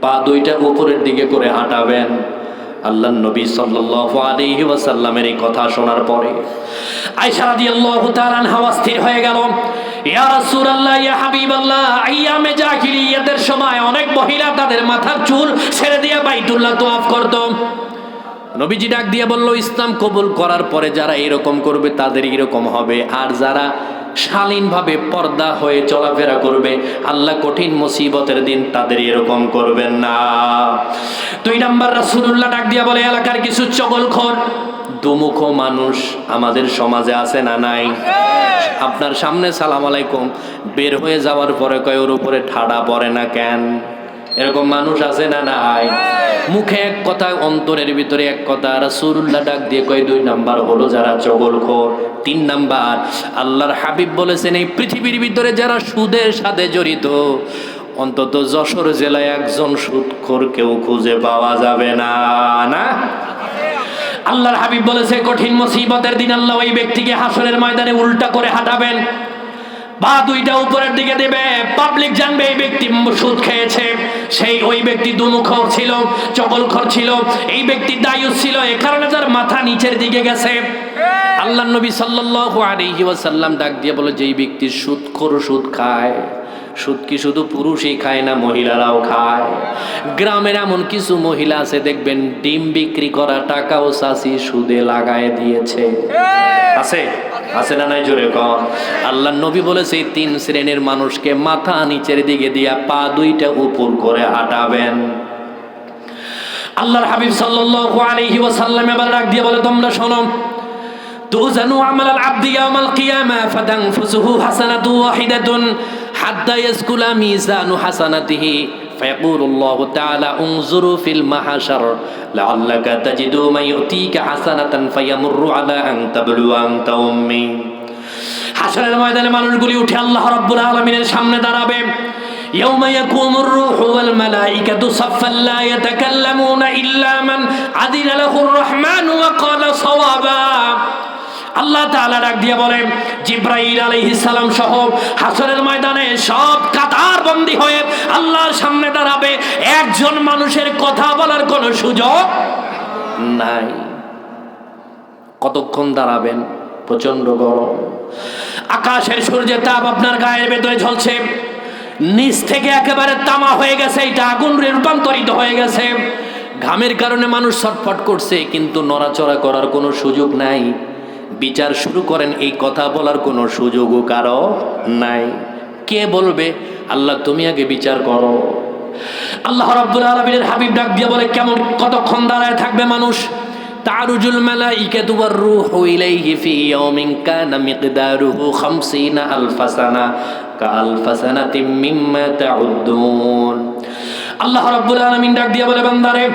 পা দুইটা উপরের দিকে করে হাঁটাবেন। আল্লাহর নবী সাল্লাল্লাহু আলাইহি ওয়াসাল্লামের এই কথা শোনার পরে আয়েশা রাদিয়াল্লাহু তাআলা আনহা স্থির হয়ে গেল, ইয়া রাসূলুল্লাহ, ইয়া হাবিবাল্লাহ, আইয়ামে জাহিলিয়াতের সময় অনেক মহিলা তাদের মাথার চুল ছেড়ে দিয়ে বাইতুল্লাহ তওয়াফ করত। নবীজি ডাক দিয়ে বলল, ইসলাম কবুল করার পরে যারা এরকম করবে তাদের এরকম হবে, আর যারা শালীনভাবে পর্দা হয়ে চলাফেরা করবে, আল্লাহ কঠিন মুসিবতের দিন তাদের এরকম করবেন না। 2 নাম্বার, রাসূলুল্লাহ ডাক দিয়া বলে, এলাকার কিছু চগলখোর দুমুখ মানুষ আমাদের সমাজে আছে না নাই? আপনার সামনে সালাম আলাইকুম, বের হয়ে যাওয়ার পরে কয় ওর উপরে ঠাডা পড়ে না কেন? এরকম মানুষ আছে না নাই? মুখে এক কথা, অন্তরের ভিতরে এক কথা। রাসূলুল্লাহ ডাক দিয়ে কয়, 2 নাম্বার হলো যারা চগলখোর। 3 নাম্বার, আল্লাহর হাবিব বলেছেন, এই পৃথিবীর ভিতরে যারা সুদের সাথে জড়িত, অন্তত যশোর জেলায় একজন সুদখোর কেউ খুঁজে পাওয়া যাবে না। না, আল্লাহর হাবিব বলেছে, কঠিন মুসিবতের দিন আল্লাহ ওই ব্যক্তিকে হাসরের ময়দানে উল্টা করে হাঁটাবেন, পা দুইটা উপরের দিকে দেবে, পাবলিক জানবে এই ব্যক্তি সুদ খেয়েছে। সেই ওই ব্যক্তি দুমুখর ছিল, চগলখোর ছিল, এই ব্যক্তি দায়ুস ছিল, এ কারণে তার মাথা নিচের দিকে গেছে। আল্লাহর নবী সাল্লাল্লাহু আলাইহি ওয়াসাল্লাম ডাক দিয়ে বলে, যেই ব্যক্তি সুদখোর সুদ খায়, সুদ কি শুধু পুরুষই খায় না, মহিলারাও খায়। গ্রামের এমন কিছু মহিলা আছে দেখবেন, ডিম বিক্রি করা টাকাও চাষি সুদে লাগায় দিয়েছে। আছে? আছে না নাই? জোরে কর। আল্লাহর নবী বলেছে, 3 শ্রেণীর মানুষকে মাথা নিচের দিকে দিয়া পা দুইটা উপর করে হাঁটাবেন। আল্লাহর হাবিব সাল্লাল্লাহু আলাইহি ওয়াসাল্লাম এবার ডাক দিয়ে বলে, তোমরা শোনো, তুজানু আমালাল আবদি ইয়াওমাল কিয়ামা ফাতানফুসুহু হাসানাতু ওয়াহিদাতুন হাত্তা ইয়াসকুলা মিজানু হাসানাতিহি ফায়াকুলুল্লাহু তাআলা উনজুরু ফিল মাহশার লাআল্লাকা তাজিদু মান ইউতিকা হাসানাতান ফায়ামুররু আলা আন তাবলু আনতা উম্মি। হাশরের ময়দানে মানুষগুলি উঠে আল্লাহ রাব্বুল আলামিনের সামনে দাঁড়াবে। ইয়াউমা ইয়াকুমুর রূহু ওয়াল মালাইকাতু সাফফান লা ইয়াতাকাল্লামুনা ইল্লা মান আযিনা লাহুর রাহমানু ওয়া ক্বালা সাওয়াবা। আল্লাহ তাআলা ডাক দিয়ে বলেন, জিবরাইল আলাইহিস সালাম সহ হাসরের ময়দানে সব কাতার বন্দী হয়ে আল্লাহর সামনে দাঁড়াবে, একজন মানুষের কথা বলার কোনো সুযোগ নাই। কতক্ষণ দাঁড়াবেন? প্রচন্ড গরম, আকাশের সূর্যের তাপ আপনার গায়ের ভেতরে ঝলছে, নিচ থেকে একেবারে তামা হয়ে গেছে, এটা আগুনে রূপান্তরিত হয়ে গেছে। ঘামের কারণে মানুষ ছটফট করছে, কিন্তু নড়াচড়া করার কোনো সুযোগ নাই। বিচার শুরু করেন, এই কথা বলার কোনো সুযোগও কারো নাই। কে বলবে, আল্লাহ তুমি আগে বিচার করো। আল্লাহ রাব্বুল আলামিনের হাবিব ডাক দিয়ে বলে, কেমন কতক্ষণ দাঁড়ায় থাকবে মানুষ? তারুজুল মালাইকাতু ওয়ার রূহু ইলাইহি ফি ইয়াউমিন কানা মিকদারুহু 50000 সানা কাআলফা সানাতিম মিম্মা তাউদ্দুন। আল্লাহ রাব্বুল আলামিন ডাক দিয়ে বলে, বান্দারে,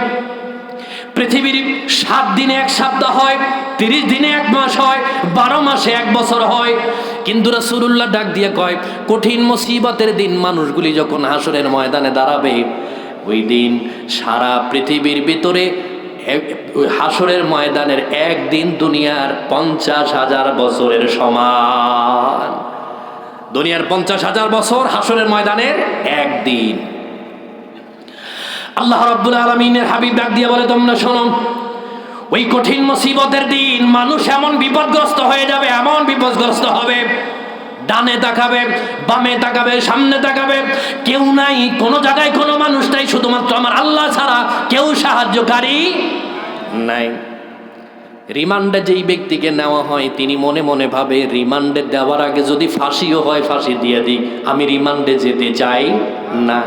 পৃথিবীর 7 দিনে 1 সপ্তাহ হয়, 30 দিনে 1 মাস হয়, 12 মাসে 1 বছর হয়। কিন্তু রাসূলুল্লাহ ডাক দিয়ে কয়, কঠিন মুসিবতের দিন মানুষগুলি যখন হাসরের ময়দানে দাঁড়াবে, ওই দিন সারা পৃথিবীর ভিতরে হাসরের ময়দানের একদিন দুনিয়ার 50,000 বছরের সমান। দুনিয়ার 50,000 বছর হাসরের ময়দানের একদিন। আল্লাহ রাব্বুল আলামিনের হাবিব ডাক দিয়ে বলে, তোমরা শোনো, ওই কঠিন মুসিবতের দিন মানুষ এমন বিপদগ্রস্ত হয়ে যাবে, এমন বিপদগ্রস্ত হবে, ডানে তাকাবে, বামে তাকাবে, সামনে তাকাবে, কেউ নাই, কোনো জায়গায় কোনো মানুষ নাই, শুধুমাত্র আমার আল্লাহ ছাড়া কেউ সাহায্যকারী নাই। রিমান্ডে যেই ব্যক্তিকে নেওয়া হয়, তিনি মনে মনে ভাবে, রিমান্ডে দেওয়ার আগে যদি ফাঁসিও হয়, ফাঁসি দিয়ে দিই, আমি রিমান্ডে যেতে চাই না।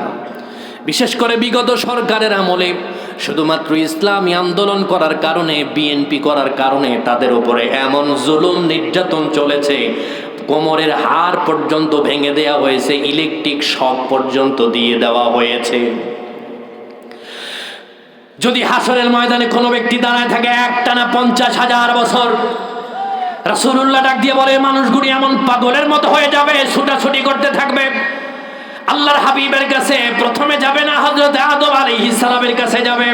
বিশেষ করে বিগত সরকারের আমলে শুধুমাত্র ইসলামী আন্দোলন করার কারণে, বিএনপি করার কারণে তাদের উপরে এমন জুলুম নির্যাতন চলেছে, কোমরের হাড় পর্যন্ত ভেঙে দেওয়া হয়েছে, ইলেকট্রিক শক পর্যন্ত দিয়ে দেওয়া হয়েছে। যদি হাসরের ময়দানে কোনো ব্যক্তি দাঁড়ায় থাকে একটানা 50,000 বছর, রাসূলুল্লাহ ডাক দিয়ে বলে মানুষগুলি এমন পাগলের মতো হয়ে যাবে, ছুটাছুটি করতে থাকবে। আল্লাহর হাবিবের কাছে প্রথমে যাবে না, হযরত আদম আলাইহিস সালামের কাছে যাবে।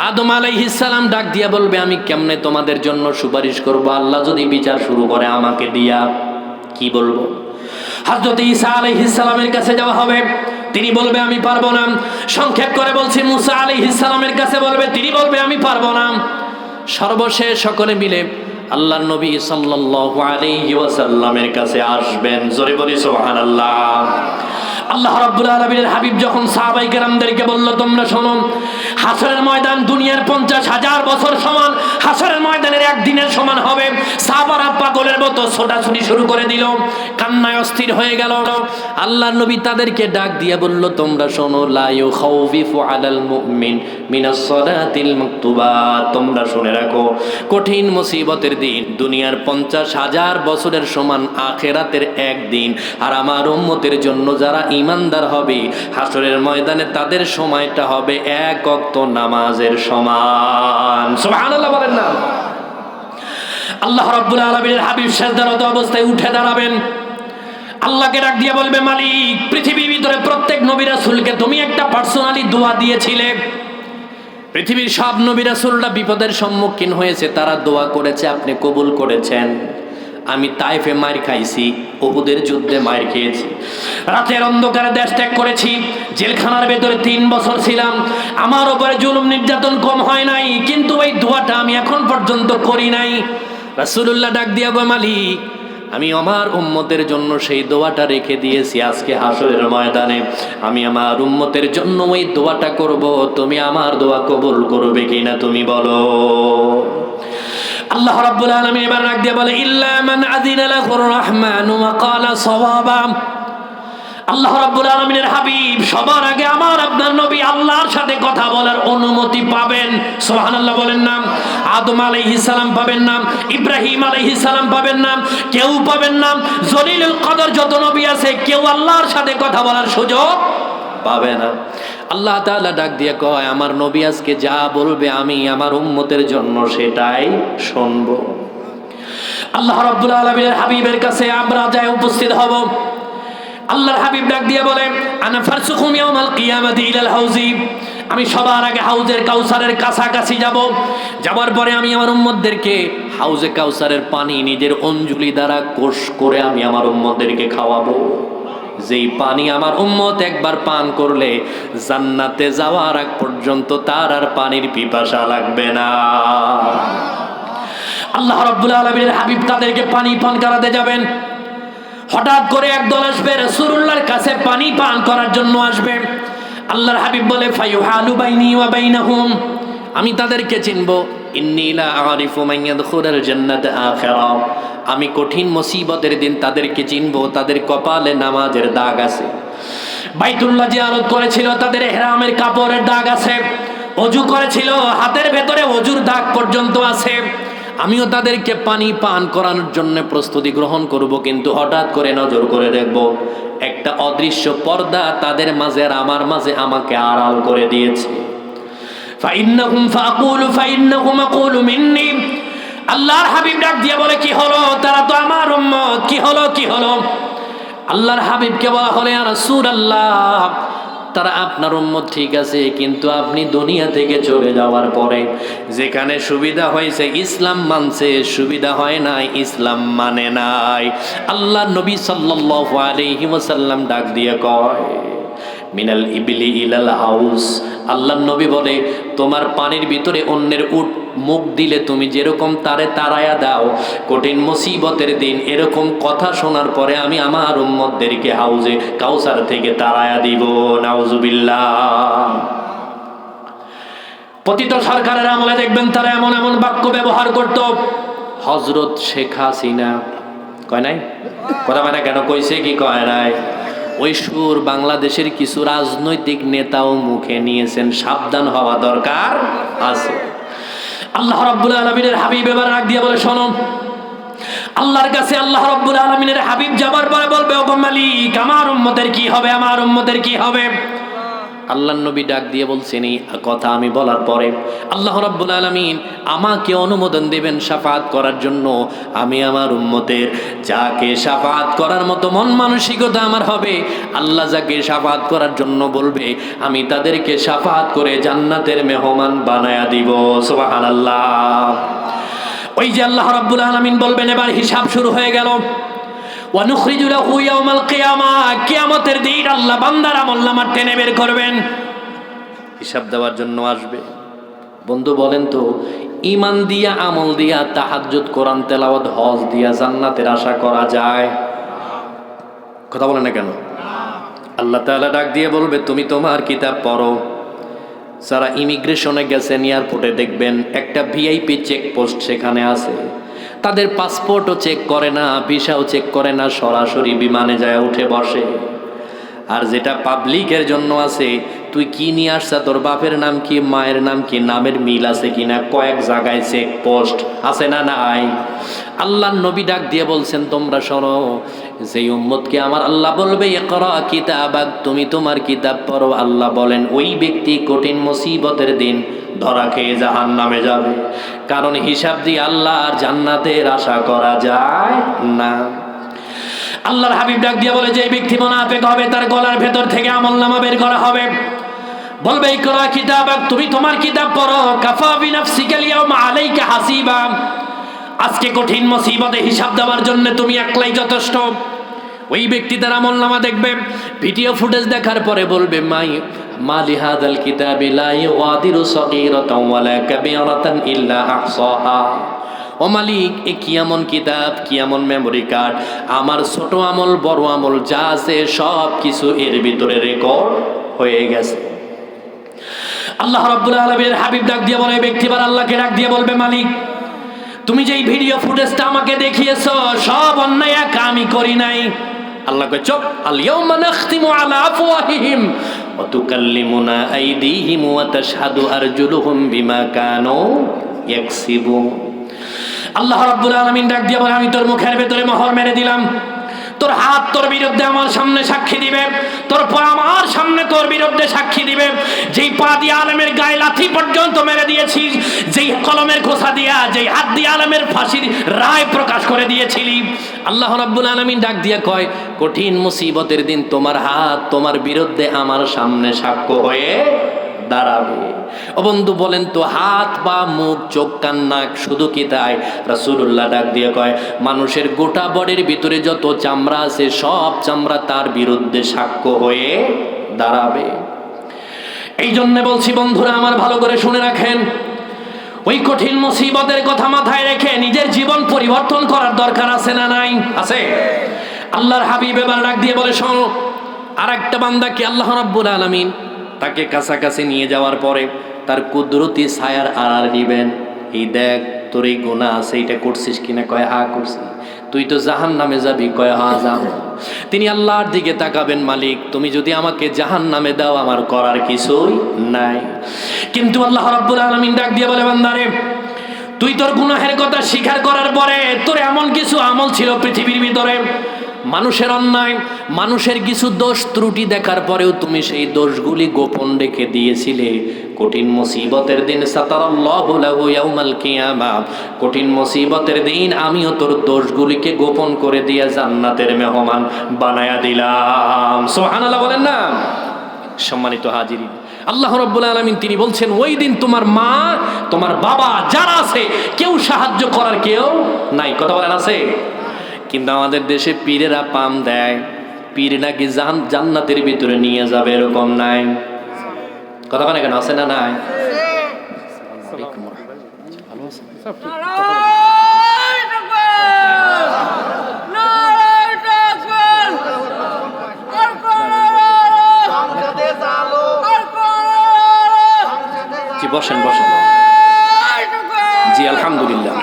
আদম আলাইহিস সালাম ডাক দিয়ে বলবে আমি কেমনে তোমাদের জন্য সুপারিশ করব, আল্লাহ যদি বিচার শুরু করে আমাকে দিয়া, কি বলবো? হযরত ঈসা আলাইহিস সালামের কাছে যাওয়া হবে, তিনি বলবে আমি পারবো না। সংক্ষেপ করে বলছি, মুসা আলাইহিস সালামের কাছে বলবে, তিনি বলবে আমি পারবো না। সর্বশেষ সকলে মিলে আল্লাহর নবী সাল্লাল্লাহু আলাইহি ওয়াসাল্লামের কাছে আসবেন। জোরে বলি সুবহানাল্লাহ। আল্লাহ রাব্বুল আলামিনের হাবিব যখন সাহাবায়ে কেরামদেরকে বলল তোমরা শোনো, হাসরের ময়দান দুনিয়ার 50,000 বছর সমান, হাসরের ময়দানের একদিনের সমান হবে। সাহাবারা পাগলের মতো ছোটাছুটি শুরু করে দিল, কান্নায় অস্থির হয়ে গেল। আল্লাহর নবী তাদেরকে ডাক দিয়ে বলল তোমরা শোনো, লা ইউখাউফিফু আলাল মুমিন মিনাস সালাতিল মাকতুবাত, তোমরা শুনে রাখো কঠিন মুসিবতের দিন দুনিয়ার 50,000 বছরের সমান আখিরাতের একদিন। আর আমার উম্মতের জন্য যারা ইমানদার হবে হাসরের ময়দানে তাদের সময়টা হবে এক ওয়াক্ত নামাজের সমান। সুবহানাল্লাহ বলেন না? আল্লাহ রাব্বুল আলামিনের হাবিব সিজদারত অবস্থায় উঠে দাঁড়াবেন, আল্লাহকে ডাক দিয়ে বলবে মালিক, পৃথিবীর ভিতরে প্রত্যেক নবী রাসূলকে তুমি একটা পার্সোনালি দোয়া দিয়েছিলে। পৃথিবীর সব নবী রাসূলরা বিপদের সম্মুখীন হয়েছে, তারা দোয়া করেছে, আপনি কবুল করেছেন। আমি তাইফে মার খাইছি, উহুদের যুদ্ধে মার খেয়েছি, রাতের অন্ধকারে দেশ ত্যাগ করেছি, জেলখানার ভেতরে 3 বছর ছিলাম, আমার উপরে জুলুম নির্যাতন কম হয় নাই, কিন্তু ওই দোয়াটা আমি এখন পর্যন্ত করি নাই। রাসূলুল্লাহ ডাক দিয়া বলে মালিক, আমি আমার উম্মতের জন্য সেই দোয়াটা রেখে দিয়েছি, আজকে হাসরের ময়দানে আমি আমার উম্মতের জন্য ওই দোয়াটা করব, তুমি আমার দোয়া কবুল করবে কিনা তুমি বলো। আল্লাহ রাব্বুল আলামিন এবার ডাক দিয়ে বলে ইল্লা মান আযিনা লাহুর রাহমানু ওয়া ক্বালা সাওয়াবা। আল্লাহ রাব্বুল আলামিনের হাবিব সবার আগে আমার আপনার নবী আল্লাহর সাথে কথা বলার অনুমতি পাবেন। সুবহানাল্লাহ বলেন না? আদম আলাইহিস সালাম পাবেন না, ইব্রাহিম আলাইহিস সালাম পাবেন না, কেউ পাবেন না। জলিলুল কদর যত নবী আছে কেউ আল্লাহর সাথে কথা বলার সুযোগ পাবে না। আল্লাহ তাআলা ডাক দিয়ে কয় আমার নবী আজকে যা বলবে আমি আমার উম্মতের জন্য সেটাই শুনবো। আল্লাহ রাব্বুল আলামিনের হাবিবের কাছে আমরা যাই উপস্থিত হব। আল্লাহর হাবিব ডাক দিয়ে বলে আনা ফারসুকুম ইয়াউমাল কিয়ামাতি ইলাল হাউজি, আমি সবার আগে হাউজের কাউসারের কাছাকাছি যাব। যাবার পরে আমি আমার উম্মতদেরকে হাউজে কাউসারের পানি নিজের অঞ্জলি দ্বারা কোষ করে আমি আমার উম্মতদেরকে খাওয়াবো। যেই পানি আমার উম্মত একবার পান করলে জান্নাতে যাওয়ার আগ পর্যন্ত তার আর পানির পিপাসা লাগবে না। আল্লাহ রাব্বুল আলামিনের হাবিব তাদেরকে পানি পান করাতে যাবেন। হঠাৎ করে একদল আসবে, রাসূলুল্লাহর কাছে পানি পান করার জন্য আসবে। আল্লাহর হাবিব বলে ফায়ুহালু বাইনি ওয়া বাইনাহুম, আমি তাদেরকে চিনব। ইন্নী লা আরিফু মান ইয়াদখুলুল জান্নাতা আখিরা, আমি কঠিন মুসিবতের দিন তাদেরকে চিনব, তাদের কপালে নামাজের দাগ আছে, বাইতুল্লাহ জিয়ারত করেছিল তাদের ইহরামের কাপড়ের দাগ আছে, ওযু করেছিল হাতের ভেতরে ওযুর দাগ পর্যন্ত আছে। আমিও তাদেরকে পানি পান করানোর জন্য প্রস্তুতি গ্রহণ করব, কিন্তু হঠাৎ করে নজর করে দেখব একটা অদৃশ্য পর্দা তাদের মাঝে আর আমার মাঝে আমাকে আড়াল করে দিয়েছে। ফাইন্নাহুম ফাকুলু ফাইন্নাহুম আকুলু মিন্নি, আল্লাহর হাবিব ডাক দিয়ে বলে কি হলো, তারা তো আমার উম্মত, কি হলো কি হলো? আল্লাহর হাবিবকে বলা হলো ইয়া রাসূলুল্লাহ, তারা আপনার উম্মত ঠিক আছে, কিন্তু আপনি দুনিয়া থেকে চলে যাওয়ার পরে যেখানে সুবিধা হয়েছে ইসলাম মানছে, সুবিধা হয় নাই ইসলাম মানে নাই। আল্লাহ নবী সাল্লাল্লাহু আলাইহি ওয়াসাল্লাম ডাক দিয়ে কয় মিনাল ইবলি ইলাল হাউস, আল্লাহ নবী বলে তোমার পানির ভিতরে অন্যের উট মুখ দিলে তুমি যেরকম তারে তাড়ায়া দাও, কঠিন মুসিবতের দিন এরকম কথা শোনার পরে আমি আমার উম্মতদেরকে হাউজে কাউসার থেকে তাড়ায়া দিব। নাউজুবিল্লাহ। পতিত সরকারের আমলে দেখবেন তারা এমন এমন বাক্য ব্যবহার করত। হযরত শেখ হাসিনা কয় নাই, কথা মানে কেন কইছে কি কয় নাই, ওই সুর বাংলাদেশের কিছু রাজনৈতিক নেতাও মুখে নিয়েছেন, সাবধান হওয়া দরকার আছে। আল্লাহ রাব্বুল আলামিনের হাবিব এবার রাগ দিয়ে বলে, শোনো, আল্লাহর কাছে আল্লাহ রাব্বুল আলামিনের হাবিব যাবার পরে বলবে, ওগো মালিক, আমার উম্মতের কি হবে, আমার উম্মতের কি হবে? আল্লাহর নবী ডাক দিয়ে বলছেন, এই কথা আমি বলার পরে আল্লাহ রাব্বুল আলামিন আমাকে অনুমোদন দেবেন শাফাআত করার জন্য। আমি আমার উম্মতের যাকে শাফাআত করার মতো মন মানসিকতা আমার হবে, আল্লাহ যাকে শাফাআত করার জন্য বলবে, আমি তাদেরকে শাফাআত করে জান্নাতের মেহমান বানায়া দিব। সুবহানাল্লাহ। ওই যে আল্লাহ রাব্বুল আলামিন বলবেন, এবার হিসাব শুরু হয়ে গেল। ওয়ানুখরিজু লাহু ইয়াউমাল কিয়ামা, কিয়ামতের দিন আল্লাহ বান্দার আমলনামা টেনে বের করবেন, হিসাব দেওয়ার জন্য আসবে। বন্ধু বলেন তো, ঈমান দিয়া, আমল দিয়া, তাহাজ্জুদ, কোরআন তেলাওয়াত, হজ দিয়া জান্নাতের আশা করা যায়? কথা বলেন না কেন? আল্লাহ তাআলা ডাক দিয়ে বলবে, তুমি তোমার কিতাব পড়ো। যারা ইমিগ্রেশনে গেছেন, এয়ারপোর্টে দেখবেন একটা ভিআইপি চেকপোস্ট সেখানে আছে। তাদের পাসপোর্টও চেক করে না, ভিসাও চেক করে না, সরাসরি বিমানে যায় উঠে বসে। আর যেটা পাবলিকের জন্য আছে, তুই কি নিয়ে আসছা, তোর বাপের নাম কি, মায়ের নাম কি, নামের মিল আছে কিনা, কয়েক জায়গায় চেকপোস্ট আছে না নাই? আল্লাহর নবী ডাক দিয়ে বলছেন, তোমরা শোনো, যেই উম্মতকে আমার আল্লাহ বলবে, ইকরা কিতাবাক, তুমি তোমার কিতাব পড়ো, আল্লাহ বলেন ওই ব্যক্তি কঠিন মুসিবতের দিন ধরা খেয়ে জাহান্নামে যাবে। কারণ হিসাব দিয়ে আল্লাহর জান্নাতের আশা করা যায় না। আল্লাহর হাবিব ডাক দিয়ে বলে, যে ব্যক্তি মুনাফিক হবে তার গলার ভেতর থেকে আমলনামা বের করা হবে, বলবে, ইকরা কিতাবাক, তুমি তোমার কিতাব পড়ো, কাফা বিনাফসিকাল ইয়াউমা আলাইকা হাসিবা, আজকে কঠিন মুসিবতে হিসাব দেওয়ার জন্য তুমি একলাই যথেষ্ট। ওই ব্যক্তি তার আমলনামা দেখবে, ভিডিও ফুটেজ দেখার পরে বলবে, মালি হাদাল কিতাবি লা ইউগাদিরু সাগীরাতান ওয়ালা কাবীরাতান ইল্লা আহসাহা। ও মালিক, এ কি এমন কিতাব, কি এমন মেমোরি কার্ড, আমার ছোট আমল বড় আমল যা আছে সব কিছু এর ভিতরে রেকর্ড হয়ে গেছে। আল্লাহ রাব্বুল আলামিনের হাবিব ডাক দিয়ে বলে, ব্যক্তি বার আল্লাহকে ডাক দিয়ে বলবে, মালিক, তুমি যেই ভিডিও ফুটেজটা আমাকে দেখিয়েছো সব অন্যায় একা আমি করি নাই। আল্লাহ কয়, চুপ, আল ইয়াউমা নাখতিমু আলা আফওয়াহিহিম ওয়া তুকাল্লিমুনা আইদিহিম ওয়া তাশহাদু আরজুলুহুম বিমা কানু ইয়াকসিবুন। আল্লাহ রাব্বুল আলামিন ডাক দিয়ে বলে, আমি তোর মুখের ভেতরে মোহর মেরে দিলাম, তোর হাত তোর বিরুদ্ধে আমার সামনে সাক্ষী দিবে, তোর পা আমার সামনে তোর বিরুদ্ধে সাক্ষী দিবে। যেই পা দিয়ে আলেমের গায়ে লাথি পর্যন্ত মেরে দিয়েছিস, যেই কলমের খোসা দিয়া, যেই হাত দিয়ে আলেমের ফাঁসির রায় প্রকাশ করে দিয়েছিলি, আল্লাহ রাব্বুল আলামিন ডাক দিয়া কয়, কঠিন মুসিবতের দিন তোমার হাত তোমার বিরুদ্ধে আমার সামনে সাক্ষ্য হয়ে দাঁড়াবে। ও বন্ধু বলেন তো, হাত বা মুখ, চোখ, কান, নাক, শুধু কি তাই? রাসূলুল্লাহ ডাক দিয়ে কয়, মানুষের গোটা বডির ভিতরে যত চামড়া আছে সব চামড়া তার বিরুদ্ধে সাক্ষ্য হয়ে দাঁড়াবে। এই জন্য বলছি বন্ধুরা আমার, ভালো করে শুনে রাখেন, ওই কঠিন মুসিবতের কথা মাথায় রেখে নিজের জীবন পরিবর্তন করার দরকার আছে না নাই? আছে। আল্লাহর হাবিব এবার ডাক দিয়ে বলে, শোনো, আর একটা বান্দাকে আল্লাহ রাব্বুল আলামিন তাকে কাছাকাছি নিয়ে যাওয়ার পরে তার কুদরতি ছায়ার আড়াল দিবেন। এই দেখ, তোর এই গুনাহ আছে, এটা করছিস কিনা? কয়, হ্যাঁ করছি। তুই তো জাহান্নামে যাবি? কয়, হ্যাঁ যাব। তিনি আল্লাহর দিকে তাকাবেন, মালিক, তুমি যদি আমাকে জাহান্নামে দাও আমার করার কিছুই নাই। কিন্তু আল্লাহ রাব্বুল আলামিন ডাক দিয়ে বলে, বান্দারে, তুই তোর গুনাহের কথা স্বীকার করার পরে তোর এমন কিছু আমল ছিল পৃথিবীর ভিতরে, মানুষের অন্যায়, মানুষের কিছু দোষ ত্রুটি দেখার পরেও তুমি সেই দোষগুলি গোপন রেখে দিয়েছিলে। কঠিন মুসিবতের দিন সাতারাল্লাহু লাহু ইয়াউমাল কিয়ামা, কঠিন মুসিবতের দিন আমিও তোর দোষগুলিকে গোপন করে দিয়ে জান্নাতের মেহমান বানায়া দিলাম। সুবহানাল্লাহ বলেন না? সম্মানিত হাজিরিন, আল্লাহ রাব্বুল আলামিন তিনি বলছেন, ওই দিন তোমার মা, তোমার বাবা যারা আছে কেউ সাহায্য করার কেউ নাই। কথা বলেন, আছে? কিন্তু আমাদের দেশে পীরেরা পাম দেয়, পীর নাকি জান্নাতের ভিতরে নিয়ে যাবে, এরকম নাই? কথা বলে কেন? আছে না নাই? জি, বসেন বসেন। জি, আলহামদুলিল্লাহ।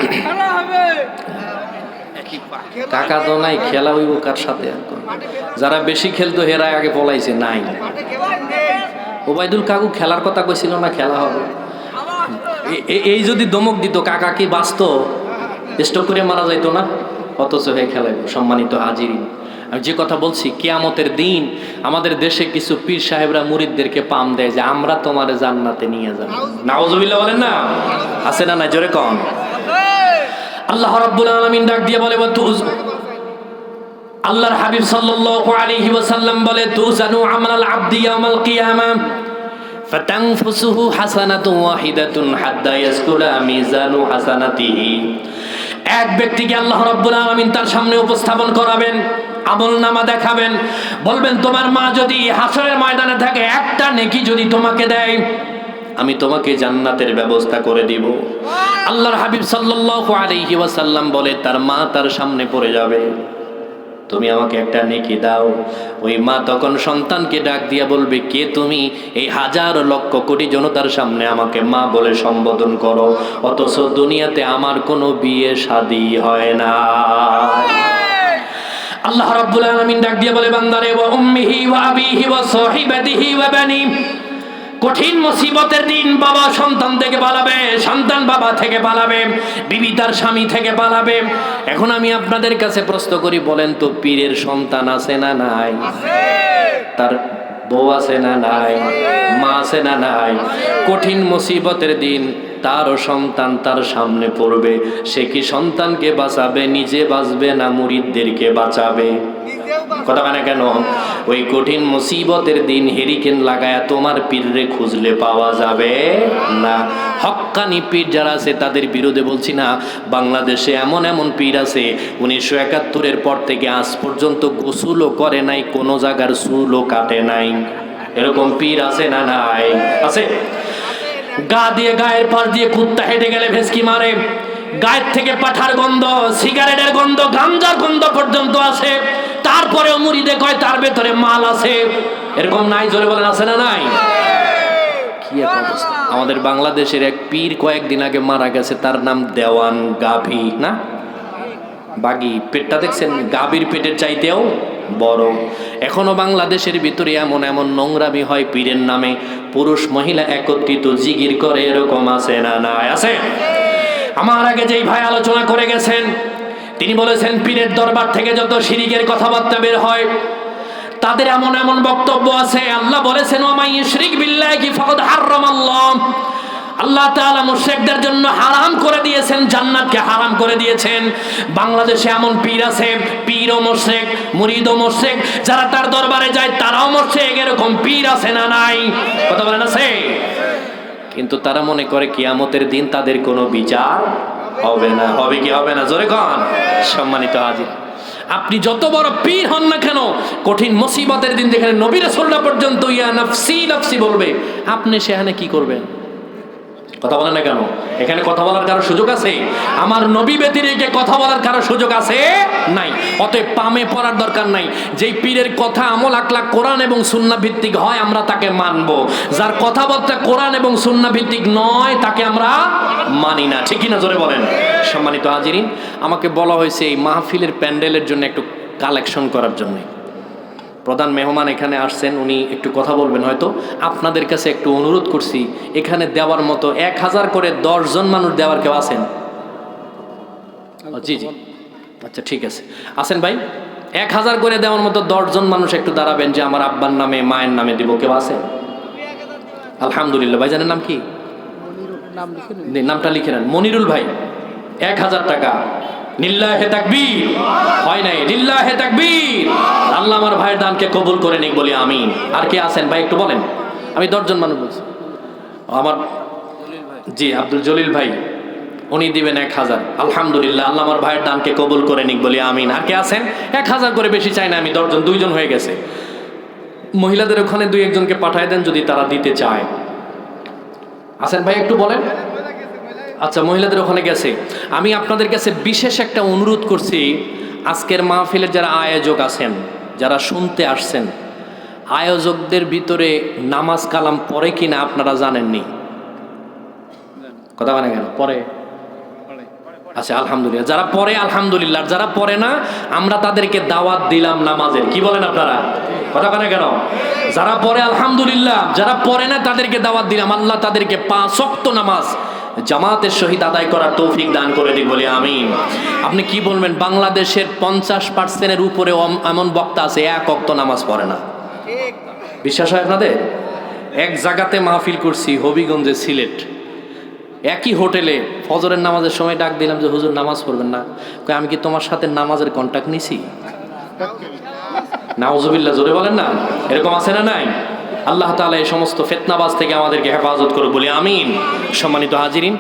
কাকা তো নাই, খেলা হইব কার সাথে এখন? যারা বেশি খেলতো হেরা আগে পলাইছে, নাই। ওবায়দুল কাকু খেলার কথা কইছিল না, খেলা হবে। এই যদি দমক দিত, কাকা কি বাঁচত? স্ট্রোক করে মারা যাইতো না? অথচ হে খেলাইব। সম্মানিত হাজিরিন, আমি যে কথা বলছি, কিয়ামতের দিন আমাদের দেশে কিছু পীর সাহেবরা মুরিদদেরকে পাম দেয় যে আমরা তোমার জান্নাতে নিয়ে যাব। নাউজুবিল্লাহ বলেন না? আছে না? না, জোরে কন। আল্লাহ রাব্বুল আলামিন ডাক দিয়ে বলে, আল্লাহর হাবিব সাল্লাল্লাহু আলাইহি ওয়াসাল্লাম বলে, তুজানু আমাল আবদি ইয়াউমাল কিয়ামা ফাতানফুসুহু হাসানাতুন ওয়াহিদাতুন হাত্তা ইয়াসকুলা মিজানু হাসানাতিহি। এক ব্যক্তিকে আল্লাহ রাব্বুল আলামিন তার সামনে উপস্থাপন করাবেন, আমলনামা দেখাবেন, বলবেন তোমার মা যদি হাসরের ময়দানে থাকে, একটা নেকি যদি তোমাকে দেয়, আমি তোমাকে জান্নাতের ব্যবস্থা করে দিব। আল্লাহর হাবিব সাল্লাল্লাহু আলাইহি ওয়াসাল্লাম বলে, তার মা তার সামনে পড়ে যাবে, তুমি আমাকে একটা নেকি দাও। ওই মা তখন সন্তানকে ডাক দিয়া বলবে, কে তুমি? এই হাজার লক্ষ কোটি জনতার সামনে আমাকে মা বলে সম্বোধন করো, অথচ দুনিয়াতে আমার কোনো বিয়ে শাদী হয় না। আল্লাহ রাব্বুল আলামিন ডাক দিয়ে বলে, বান্দারে, ওয়া উম্মিহি ওয়া আবিহি ওয়া সাহিবাতিহি ওয়া বানি। কঠিন মুসিবতের দিন বাবা সন্তান থেকে পালাবে, সন্তান বাবা থেকে পালাবে, বিবি তার স্বামী থেকে পালাবে। এখন আমি আপনাদের কাছে প্রশ্ন করি, বলেন তো, পীরের সন্তান আছে না নাই? তার বউ আছে না নাই? মা আছে না নাই? কঠিন মুসিবতের দিন তারও সন্তান তার সামনে পড়বে, সে কি সন্তানকে বাঁচাবে? নিজে বাঁচবে না মুরিদদেরকে বাঁচাবে? কথা মানে কেন? ওই কঠিন মুসিবতের দিন হেরিকেন লাগায়া তোমার পীররে খুঁজলে পাওয়া যাবে না। হক্কানি পীর যারা আছে তাদের বিরুদ্ধে বলছি না, বাংলাদেশে এমন এমন পীর আছে 1971-এর পর থেকে আজ পর্যন্ত গোসলও করে নাই, কোনো জায়গার চুলও কাটে নাই। এরকম পীর আছে না নাই? আছে। গা দিয়ে, গায়ের পাশ দিয়ে কুত্তা হেঁটে গেলে ভেসকি মারে, গায়ের থেকে পাঠার গন্ধ, সিগারেটের গন্ধ, গাঞ্জার গন্ধ পর্যন্ত আসে, তারপরেও মুরিদে কয় তার ভেতরে মাল আছে। এরকম নাই? জোরে বলেন, আছে না নাই? কি এক অবস্থা! আমাদের বাংলাদেশের এক পীর কয়েকদিন আগে মারা গেছে, তার নাম দেওয়ান গাভী, না বাগি। পেটটা দেখছেন? গাভীর পেটের চাইতেও বড়। এখনো বাংলাদেশের ভিতরে এমন এমন নোংরামি হয় পীরের নামে, পুরুষ মহিলা একত্রিত জিগির করে, এরকম আছে না নাই? আছে। আমার আগে যেই ভাই আলোচনা করে গেছেন, তিনি বলেছেন পীরের দরবার থেকে যত শিরিকের কথাবার্তা বের হয়, তাদের এমন এমন বক্তব্য আছে, আল্লাহ বলেছেন, ওয়া মাই ইউশরিক বিল্লাহি ফাকাদ হারামাল্লাহ। আল্লাহ তাআলা মুশরিকদের জন্য হারাম করে দিয়েছেন, জান্নাতকে হারাম করে দিয়েছেন। বাংলাদেশে এমন পীর আছে, পীরও মুশরিক, মুরিদও মুশরিক, যারা তার দরবারে যায় তারাও মুশরিক। এরকম পীর আছে না নাই? কথা বলেন, আছে। কিন্তু তারা মনে করে কিয়ামতের দিন তাদের কোনো বিচার হবে না। হবে কি হবে না? জোরে কন। সম্মানিত হাজির, আপনি যত বড় পীর হন না কেন, কঠিন মুসিবতের দিন যেখানে নবী রাসূলরা পর্যন্ত ইয়া নাফসি নাফসি বলবে, আপনি সেখানে কি করবেন? কথা বলেন না কেন? এখানে কথা বলার কারো সুযোগ আছে? আমার নবী ব্যতিরেকে কথা বলার কারো সুযোগ আছে? নাই। অতএব পামে পড়ার দরকার নাই। যেই পীরের কথা আমল আকলাক কোরআন এবং সুন্নাহ ভিত্তিক হয়, আমরা তাকে মানব। যার কথাবার্তা কোরআন এবং সুন্নাহ ভিত্তিক নয়, তাকে আমরা মানি না। ঠিক না? জোরে বলেন। সম্মানিত হাজিরিন, আমাকে বলা হয়েছে এই মাহফিলের প্যান্ডেলের জন্য একটু কালেকশন করার জন্য। প্রধান মেহমান এখানে আসছেন, উনি একটু কথা বলবেন। হয়তো আপনাদের কাছে একটু অনুরোধ করছি, এখানে দেওয়ার মতো 1000 করে 10 জন মানুষ দেওয়ার কেউ আছেন? জি জি, আচ্ছা ঠিক আছে, আসেন ভাই। 1000 করে দেওয়ার মতো 10 জন মানুষ একটু দাঁড়াবেন, যে আমার আব্বার নামে মায়ের নামে দিব। কেউ আছেন? আলহামদুলিল্লাহ। ভাইজানের নাম কি? নামটা লিখে নেন। মনিরুল ভাই, 1000 টাকা। লিল্লাহে তাকবীর। হয় নাই? লিল্লাহে তাকবীর। আল্লাহ আমার ভাইয়ের দানকে কবুল করে নিক, বলি আমিন। আর কে আছেন ভাই একটু বলেন? আমি 10 জন মানুষ বলছি। আমার জি আব্দুল জলিল ভাই, উনি দিবেন 1000। আলহামদুলিল্লাহ, আল্লাহ আমার ভাইয়ের দানকে কবুল করে নিক, বলি আমিন। আর কে আছেন? 1000 করে, বেশি চাই না আমি। 10 জন, 2 জন হয়ে গেছে। মহিলাদের ওখানে 2-1 জনকে পাঠায় দেন যদি তারা দিতে চায়। আছেন ভাই একটু বলেন? আচ্ছা, মহিলাদের ওখানে গেছে। আমি আপনাদের কাছে বিশেষ একটা অনুরোধ করছি, আজকের মাহফিলের যারা আয়োজক আছেন, যারা শুনতে আসছেন, আয়োজকদের ভিতরে নামাজ কালাম পড়ে কিনা আপনারা জানেননি? কথা মানে কেন? পড়ে? আচ্ছা আলহামদুলিল্লাহ, যারা পড়ে আলহামদুলিল্লাহ, যারা পড়ে না আমরা তাদেরকে দাওয়াত দিলাম নামাজের। কি বলেন আপনারা? কথা কেন কেন? যারা পড়ে আলহামদুলিল্লাহ, যারা পড়ে না তাদেরকে দাওয়াত দিলাম। আল্লাহ তাদেরকে 5 ওয়াক্ত নামাজ জামাতের সহিত আদায় করার তৌফিক দান করে দিক, বলি আমিন। আপনি কি বলবেন, বাংলাদেশের 50% উপরে এমন বক্তা আছে 1 ওয়াক্ত নামাজ পড়ে না। বিশ্বাস হয় আপনাদের? এক জায়গাতে মাহফিল করছি হবিগঞ্জে, সিলেট, একই হোটেলে ফজরের নামাজের সময় ডাক দিলাম যে হুজুর নামাজ পড়বেন না? কই আমি কি তোমার সাথে নামাজের কন্ট্যাক্ট নিছি? নাউজুবিল্লাহ, জোরে বলেন না। এরকম আছে না নাই? আল্লাহ তাআলা এই সমস্ত ফিতনাবাজ থেকে আমাদেরকে হেফাজত করুক, বলি আমিন। সম্মানিত হাজিরিন,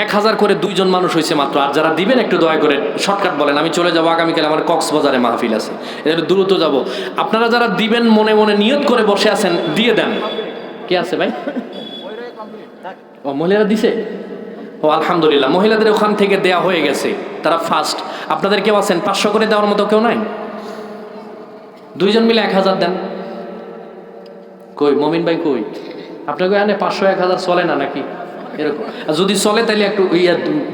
1000 করে 2 জন মানুষ হয়েছে মাত্র। আর যারা দিবেন একটু দয়া করে শর্টকাট বলেন, আমি চলে যাবো আগামীকাল, আমার কক্সবাজারে মাহফিল আছে, এদের দ্রুত যাব। আপনারা যারা দিবেন মনে মনে নিয়ত করে বসে আছেন দিয়ে দেন। কে আছে ভাই? ও মহিলারা দিছে? ও আলহামদুলিল্লাহ, মহিলাদের ওখান থেকে দেয়া হয়ে গেছে, তারা ফার্স্ট। আপনাদের কেউ আছেন 500 করে দেওয়ার মতো? কেউ নাই? 2 জন মিলে 1000 দেন। কই মমিন ভাই কই? আপনাকে এনে 500 1000 চলে না নাকি? এরকম যদি চলে তাহলে একটু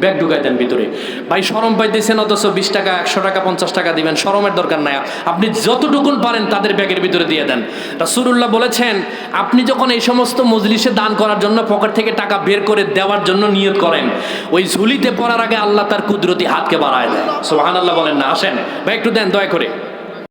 ব্যাগ ঢুকাই দেন ভিতরে। ভাই শরম পাইতেছেন, অথচ 20 টাকা 100 টাকা 50 টাকা দিবেন, শরমের দরকার নাই। আপনি যতটুকুন পারেন তাদের ব্যাগের ভিতরে দিয়ে দেন। রাসূলুল্লাহ বলেছেন, আপনি যখন এই সমস্ত মজলিসে দান করার জন্য পকেট থেকে টাকা বের করে দেওয়ার জন্য নিয়ত করেন, ওই ঝুলিতে পড়ার আগে আল্লাহ তার কুদরতি হাতকে বাড়ায় দেয়। সুবহানাল্লাহ বলেন না? আসেন ভাই একটু দেন দয়া করে।